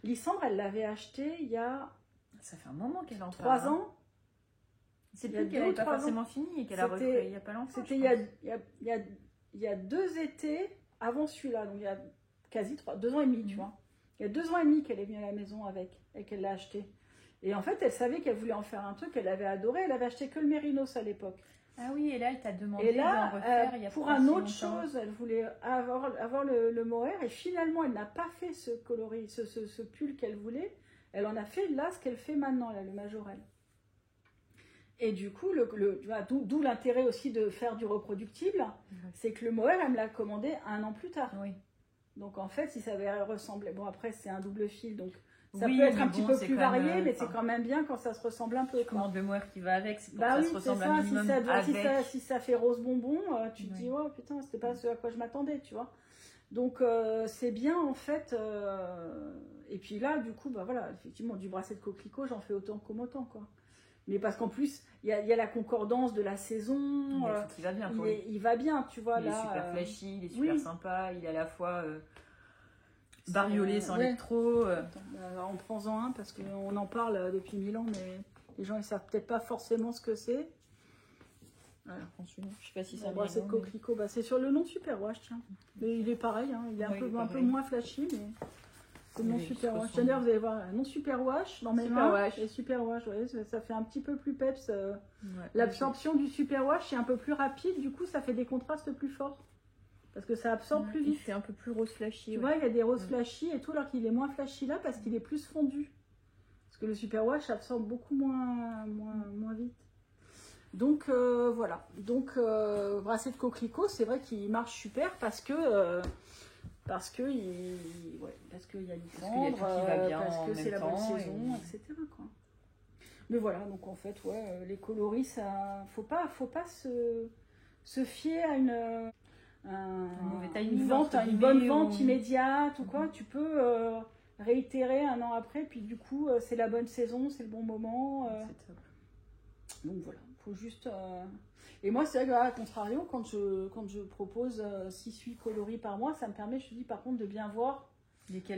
Lysandre, elle l'avait acheté il y a. Ça fait un moment qu'elle en parle. 3 ans. C'est plus qu'elle n'avait pas forcément fini et qu'elle a refait il n'y a pas longtemps. C'était il y a 2 étés avant celui-là, donc il y a quasi 2 ans et demi, tu vois. Il y a 2 ans et demi qu'elle est venue à la maison avec et qu'elle l'a acheté. Et en fait, elle savait qu'elle voulait en faire un truc, elle avait adoré, elle avait acheté que le Mérinos à l'époque. Ah oui, et là, elle t'a demandé d'en refaire il y a pour un autre chose, elle voulait avoir le mohair et finalement, elle n'a pas fait ce coloris, ce pull qu'elle voulait. Elle en a fait là ce qu'elle fait maintenant, là, le Majorel. Et du coup, d'où l'intérêt aussi de faire du reproductible, c'est que le mohair, elle me l'a commandé 1 an plus tard. Oui. Donc en fait, si ça avait ressemblé, bon après c'est un double fil, donc ça peut être un petit peu plus varié, mais c'est quand même bien quand ça se ressemble un peu. Tu commandes le mohair qui va avec, c'est pour que ça se ressemble un minimum avec. Si ça fait rose bonbon, tu te dis, oh putain, c'était pas ce à quoi je m'attendais, tu vois. Donc c'est bien en fait. Et puis là, du coup, bah voilà, effectivement, du bracelet de coquelicot, j'en fais autant comme autant, quoi. Mais parce qu'en plus, il y a la concordance de la saison. Il va bien, il va bien, tu vois. Il là, est super flashy, il est super sympa, il est à la fois bariolé sans l'être trop. En prends-en un parce qu'on en parle depuis 1000 ans, mais les gens ils savent peut-être pas forcément ce que c'est. Voilà, je sais pas si ça bracelet de coquelicot, c'est sur le non Superwash, tiens. Mais il est pareil, hein, il est un peu moins flashy, mais. Non Superwash. D'ailleurs, vous allez voir, non Superwash dans mes mains. Et Superwash, ouais, ça fait un petit peu plus peps. L'absorption du Superwash est un peu plus rapide, du coup, ça fait des contrastes plus forts. Parce que ça absorbe plus vite. Il fait un peu plus rose flashy. Tu vois, il y a des roses flashy et tout, alors qu'il est moins flashy là parce qu'il est plus fondu. Parce que le Superwash absorbe beaucoup moins vite. Donc, voilà. Donc, bracelet de coquelicot, c'est vrai qu'il marche super parce que. Parce qu'il y a Lysandre, parce que c'est la bonne saison, etc. quoi. Mais voilà, donc en fait, les coloris, ça, faut pas se fier à une bonne vente immédiate ou quoi. Tu peux réitérer 1 an après, puis du coup, c'est la bonne saison, c'est le bon moment. C'est top. Donc voilà, faut juste. Et moi, c'est vrai que, à contrario, quand je propose 6-8 coloris par mois, ça me permet, je te dis, par contre, de bien voir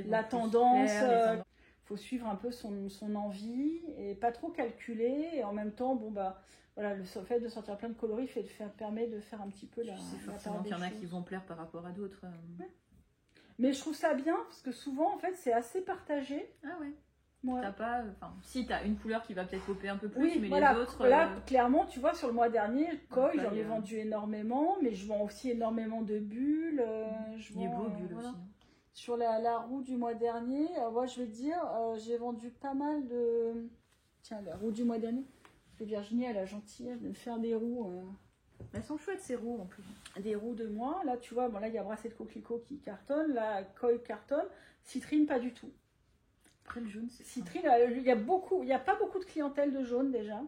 la tendance. Il faut suivre un peu son envie et pas trop calculer. Et en même temps, voilà, le fait de sortir plein de coloris permet de faire un petit peu la. C'est forcément qu'il y en a qui vont plaire par rapport à d'autres. Ouais. Mais je trouve ça bien parce que souvent, en fait, c'est assez partagé. Ah ouais. Ouais. T'as pas, si t'as une couleur qui va peut-être popper un peu plus, mais voilà, les autres. Là, clairement, tu vois, sur le mois dernier, Koi, j'en ai vendu énormément, mais je vends aussi énormément de bulles. Il est beau, bulles aussi. Sur la roue du mois dernier, moi, je vais te dire, j'ai vendu pas mal de. Tiens, la roue du mois dernier. Parce que Virginie, elle a gentillesse de me faire des roues. Elles sont chouettes ces roues en plus. Des roues de moi. Là, tu vois, là, il y a bracelet de coquelicot qui cartonne, là, Koi cartonne, Citrine, pas du tout. Après le jaune, c'est Citrine, il y a pas beaucoup de clientèle de jaune déjà.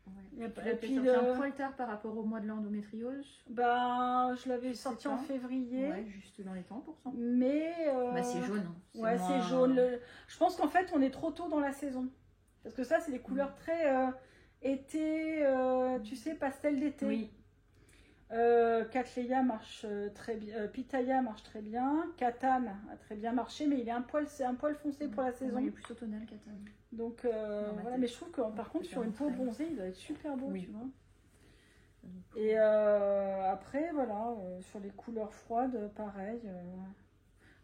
Ouais. Et puis un poil tard par rapport au mois de l'endométriose. Je l'avais sorti en février. Ouais, juste dans les temps pour ça. Mais c'est jaune. C'est jaune. Je pense qu'en fait, on est trop tôt dans la saison. Parce que ça, c'est des couleurs très été, tu sais, pastel d'été. Oui. Cattleya marche très bien, Pitaya marche très bien, Katane a très bien marché, mais c'est un poil foncé pour la saison. Il est plutôt tonal, Katane. Donc voilà, mais je trouve que par contre sur une peau bronzée, il doit être super beau, tu vois. Et après voilà, sur les couleurs froides, pareil.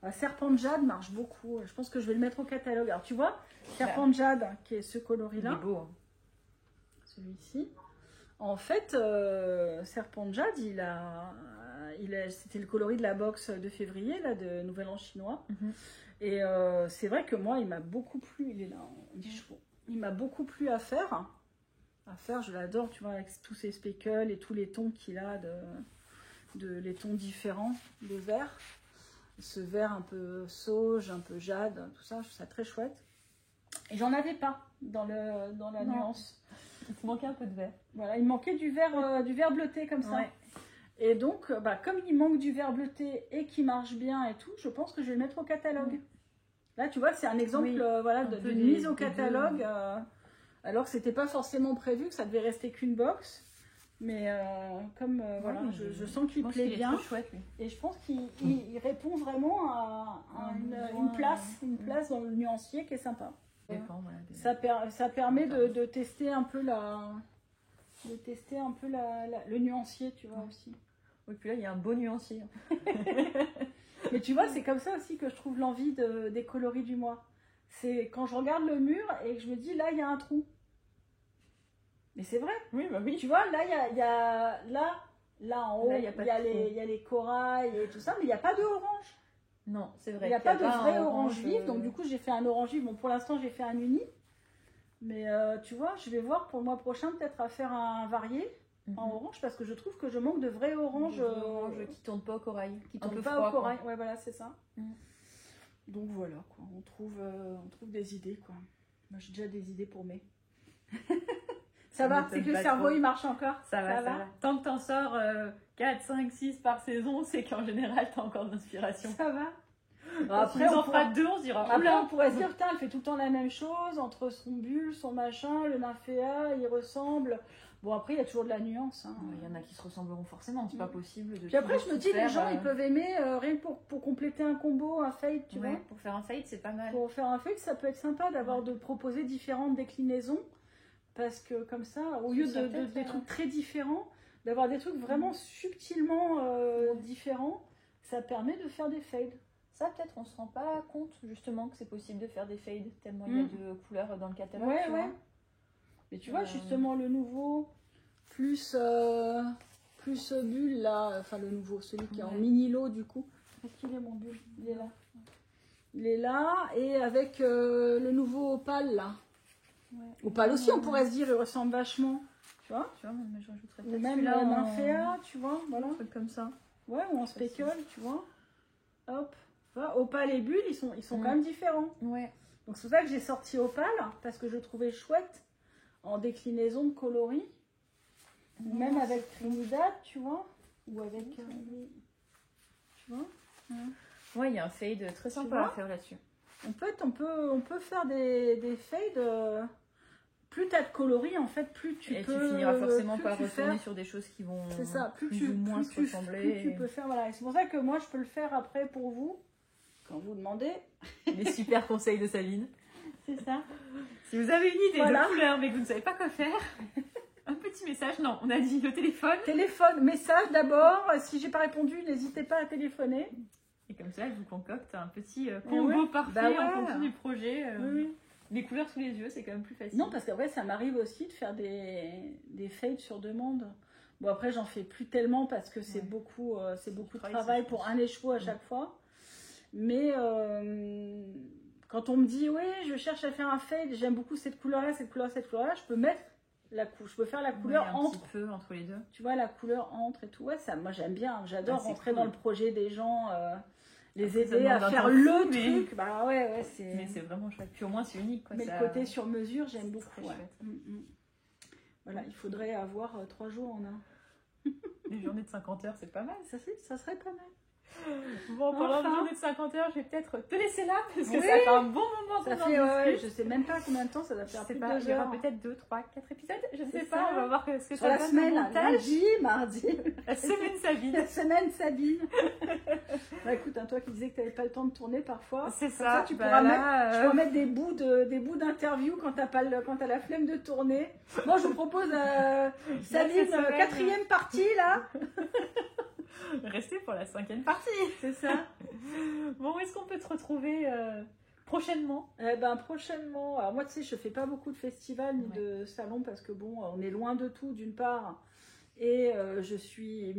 Serpent de Jade marche beaucoup. Je pense que je vais le mettre au catalogue. Alors tu vois, Serpent de Jade, qui est ce coloris-là. Il est beau. Hein. Celui-ci. En fait, Serpent de Jade, c'était le coloris de la box de février, là, de Nouvel An chinois. Et c'est vrai que moi, il m'a beaucoup plu. Il est là, on dit chaud. Il m'a beaucoup plu à faire. Je l'adore, tu vois, avec tous ces speckles et tous les tons qu'il a, les tons différents de vert. Ce vert un peu sauge, un peu jade, tout ça, je trouve ça très chouette. Et j'en avais pas dans la nuance. Il te manquait un peu de vert. Voilà, il manquait du vert bleuté comme ça. Ouais. Et donc, comme il manque du vert bleuté et qu'il marche bien et tout, je pense que je vais le mettre au catalogue. Là, tu vois, c'est un exemple d'une mise au catalogue, alors que c'était pas forcément prévu, que ça devait rester qu'une box. Mais je sens qu'il plaît bien. Est trop chouette, lui. Et je pense qu'il répond vraiment à une place dans le nuancier qui est sympa. Ça permet de tester un peu le nuancier, tu vois, aussi. Oui, puis là, il y a un beau nuancier. Mais tu vois, c'est comme ça aussi que je trouve l'envie des coloris du mois. C'est quand je regarde le mur et que je me dis, là, il y a un trou. Mais c'est vrai. Oui, bah oui. Tu vois, là, là en haut, il y a les corails et tout ça, mais il n'y a pas de orange. Non, c'est vrai. Il n'y a pas de vrai orange vif, donc du coup, j'ai fait un orange vif. Bon, pour l'instant, j'ai fait un uni. Mais tu vois, je vais voir pour le mois prochain, peut-être à faire un varié en orange, parce que je trouve que je manque de vrai orange. Qui tourne pas au corail. Qui tourne pas au corail. Ouais, voilà, c'est ça. Donc voilà, quoi. On trouve des idées, quoi. Moi, j'ai déjà des idées pour mai. Ça va, c'est que le cerveau, il marche encore. Ça va. Tant que t'en sors 4, 5, 6 par saison, c'est qu'en général, t'as encore de l'inspiration. Ça va. Après, on fera 2, on se dira. Après, on pourrait se dire, putain, elle fait tout le temps la même chose, entre son bulle, son machin, le nymphéa, il ressemble. Bon, après, il y a toujours de la nuance. Hein. Il y en a qui se ressembleront forcément, c'est pas possible. Puis après, je me dis, les gens, ils peuvent aimer, rien que pour compléter un combo, un fade, tu vois. Pour faire un fade, c'est pas mal. Pour faire un fade, ça peut être sympa de proposer différentes déclinaisons. Parce que comme ça, au lieu des trucs très différents, d'avoir des trucs vraiment subtilement différents, ça permet de faire des fades. Ça, peut-être, on se rend pas compte justement que c'est possible de faire des fades, tellement il y a de couleurs dans le catalogue. Ouais. Mais tu vois, justement, le nouveau, plus bulle, là, enfin le nouveau, celui qui est en mini lot du coup. Est-ce qu'il est mon bulle? Il est là. Il est là, et avec le nouveau opale, là. Opale aussi, on pourrait se dire, il ressemble vachement. Tu vois, mais je rajouterais ou même la nymphéa, tu vois, voilà. Un truc comme ça. Ouais, ou en speckle, tu vois. Hop. Voilà, opale et bulle, ils sont quand même différents. Ouais. Donc c'est pour ça que j'ai sorti opale, parce que je trouvais chouette en déclinaison de coloris. Ou même avec Trinidad, tu vois. Ou avec... tu vois. Ouais, il y a un fade très sympa à faire là-dessus. En fait, on peut faire des fades. Plus tu as de coloris, en fait, plus tu peux... Et tu finiras forcément par retourner sur des choses qui vont plus ou moins se ressembler. Plus tu peux faire, voilà. C'est pour ça que moi, je peux le faire après pour vous, quand vous demandez. Les super conseils de Sabine. C'est ça. Si vous avez une idée de couleur, mais que vous ne savez pas quoi faire, un petit message. Non, on a dit le téléphone. Message d'abord. Si j'ai pas répondu, n'hésitez pas à téléphoner. Et comme ça, je vous concocte un petit combo parfait en fonction du projet. Les couleurs sous les yeux, c'est quand même plus facile. Non, parce qu'après, ça m'arrive aussi de faire des fades sur demande. Bon, après, j'en fais plus tellement parce que c'est beaucoup de travail pour un écheveau à chaque fois. Mais quand on me dit, oui, je cherche à faire un fade, j'aime beaucoup cette couleur-là, cette couleur-là, je peux mettre je peux faire la couleur entre. Un petit peu entre les deux. Tu vois, la couleur entre et tout. Ouais, ça, moi, j'aime bien. J'adore rentrer dans le projet des gens. Les aider à faire le truc. Bah ouais, c'est... Mais c'est vraiment chouette. Puis au moins, c'est unique. Quoi. Mais le côté sur mesure, j'aime beaucoup. Voilà, il faudrait avoir 3 jours en un. Les journées de 50 heures, c'est pas mal. Ça serait pas mal. Bon, pendant une journée de 50 heures, je vais peut-être te laisser là, parce que ça fait un bon moment qu'on en discute. Je sais même pas combien de temps ça va faire. Il y aura peut-être 2, 3, 4 épisodes, je ne sais pas, on va voir ce que ça donne. La semaine, mardi. La semaine Sabine. La semaine Sabine. Bah écoute, toi qui disais que tu n'avais pas le temps de tourner parfois. C'est ça. Tu pourras mettre des bouts d'interview quand tu as la flemme de tourner. Moi, je vous propose Sabine, 4e partie là. Restez pour la 5e partie. C'est ça. Bon, où est-ce qu'on peut te retrouver Prochainement. Prochainement. Alors moi, tu sais, je fais pas beaucoup de festivals ni de salons parce que bon, on est loin de tout d'une part. Et je suis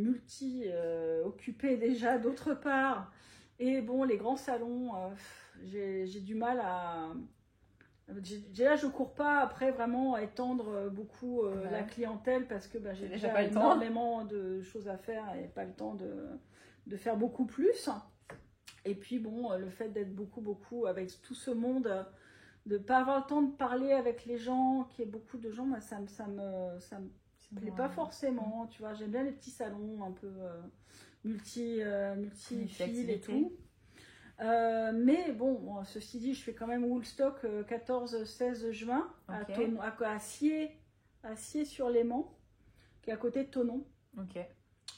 occupée déjà d'autre part. Et bon, les grands salons, j'ai du mal à... Déjà, je cours pas après vraiment à étendre beaucoup la clientèle parce que j'ai déjà énormément de choses à faire et pas le temps de faire beaucoup plus. Et puis bon, le fait d'être beaucoup avec tout ce monde, de pas avoir le temps de parler avec les gens, qu'il y ait beaucoup de gens, ça me plaît pas forcément. Tu vois, j'aime bien les petits salons un peu multi-fils et tout. Mais bon, ceci dit, je fais quand même Woolstock 14-16 juin à Siey-sur-Léman, qui est à côté de Thonon.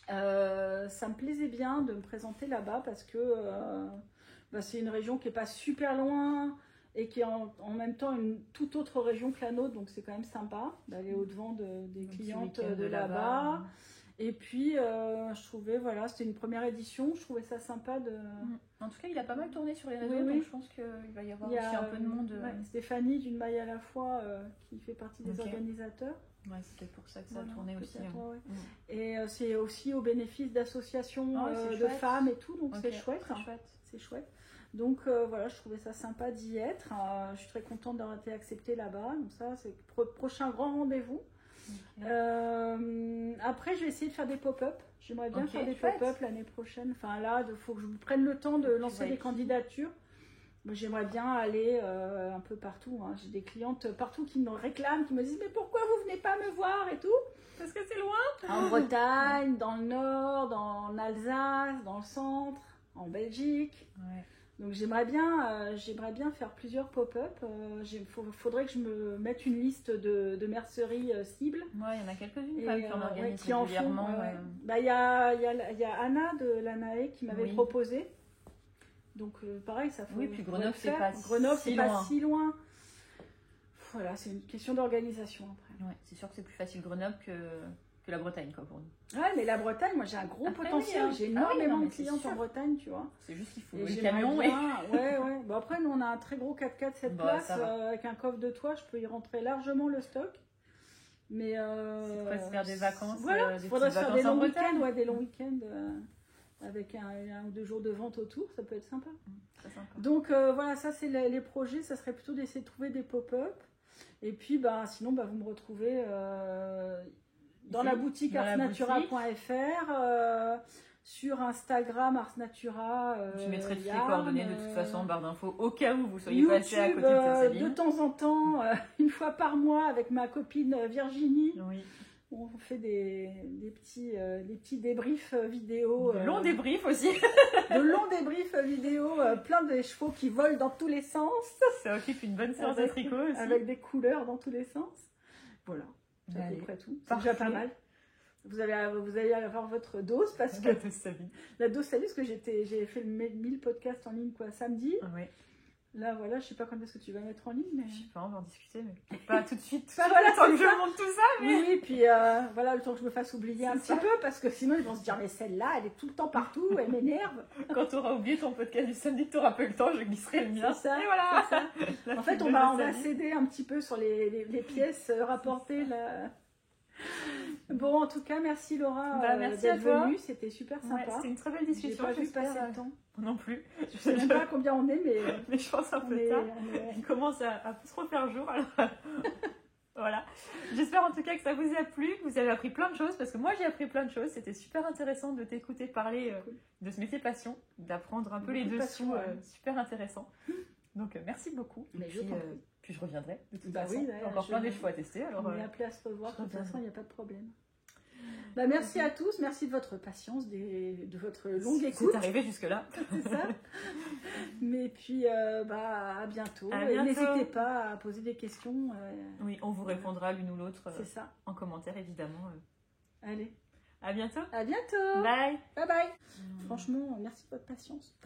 Ça me plaisait bien de me présenter là-bas parce que c'est une région qui n'est pas super loin et qui est en même temps une toute autre région que la nôtre, donc c'est quand même sympa d'aller au-devant des clientes de là-bas. Et puis, je trouvais, c'était une première édition, je trouvais ça sympa de... En tout cas, il a pas mal tourné sur les réseaux, donc je pense qu'il va y avoir aussi un peu de monde. Stéphanie d'une maille à la fois, qui fait partie des organisateurs. Ouais, c'est peut-être pour ça que ça a tourné aussi. Et c'est aussi au bénéfice d'associations de femmes et tout, donc c'est chouette. C'est chouette. Donc je trouvais ça sympa d'y être. Je suis très contente d'avoir été acceptée là-bas. Donc ça, c'est le prochain grand rendez-vous. Après, je vais essayer de faire des pop-up. J'aimerais bien faire des pop-up l'année prochaine. Enfin là, il faut que je prenne le temps de lancer des candidatures. Moi, j'aimerais bien aller un peu partout. J'ai des clientes partout qui me réclament, qui me disent mais pourquoi vous venez pas me voir et tout. Parce que c'est loin. En Bretagne, dans le Nord, en Alsace, dans le centre, en Belgique. Donc j'aimerais bien faire plusieurs pop-up. Faudrait que je me mette une liste de merceries cibles. Il y en a quelques-unes qui en organisent qui régulièrement. En font. Il y a Anna de l'ANAE qui m'avait proposé. Donc pareil, ça faut. Oui, puis Grenoble, c'est pas si loin. Voilà, c'est une question d'organisation après. C'est sûr que c'est plus facile Grenoble que la Bretagne, quoi, pour nous. Ouais, mais la Bretagne, moi j'ai un gros potentiel. J'ai énormément de clientes en Bretagne, tu vois. C'est juste qu'il faut le camion. Ouais. Bon, après, nous on a un très gros 4x4 7 places avec un coffre de toit. Je peux y rentrer largement le stock. Mais c'est quoi, se faire des vacances. Il faudrait se faire des longs week-ends, des longs week-ends avec un ou 2 jours de vente autour, ça peut être sympa. Donc ça c'est les projets, ça serait plutôt d'essayer de trouver des pop-up. Et puis sinon vous me retrouvez dans la boutique arsnatura.fr, sur Instagram arsnatura. Je mettrai toutes les coordonnées de toute façon en barre d'infos au cas où vous soyez passé à côté de Sabine. De temps en temps, une fois par mois avec ma copine Virginie. On fait des petits débriefs vidéo. De longs débriefs aussi. De longs débriefs vidéo, plein de chevaux qui volent dans tous les sens. Ça occupe une bonne séance de tricot aussi. Avec des couleurs dans tous les sens. Voilà, c'est à peu près tout. C'est déjà pas mal. Vous allez avoir votre dose parce que... La dose Sabine, parce que j'ai fait 1000 podcasts en ligne samedi. Là, je sais pas quand est-ce que tu vas mettre en ligne. Mais... Je sais pas, on va en discuter, mais pas tout de suite. Le temps que je monte tout ça. Mais... Oui, puis le temps que je me fasse oublier un petit peu, parce que sinon ils vont se dire, mais celle-là, elle est tout le temps partout, elle m'énerve. Quand tu auras oublié ton podcast du samedi, tu auras peu le temps, je glisserai le mien. C'est ça, et voilà. Ça. En fait, on va céder un petit peu sur les pièces rapportées. Bon, en tout cas, merci Laura d'être venue, c'était super sympa. C'était une très belle discussion. J'ai pas vu passer le temps. Non plus. Je sais même pas combien on est, mais je pense un peu tard. Il commence à se refaire jour, alors voilà. J'espère en tout cas que ça vous a plu, que vous avez appris plein de choses, parce que moi j'ai appris plein de choses. C'était super intéressant de t'écouter parler de ce métier passion, d'apprendre un peu les dessous, super intéressant. Donc merci beaucoup. Mais puis je reviendrai de toute façon. Oui, encore plein de chevaux à tester. Alors, on est appelé à se revoir, de toute façon il n'y a pas de problème. Merci à tous, merci de votre patience, de votre longue écoute. C'est arrivé jusque-là. C'est ça. Mais puis, à bientôt. N'hésitez pas à poser des questions. Oui, on vous répondra l'une ou l'autre en commentaire, évidemment. Allez. À bientôt. À bientôt. Bye. Bye bye. Franchement, merci de votre patience.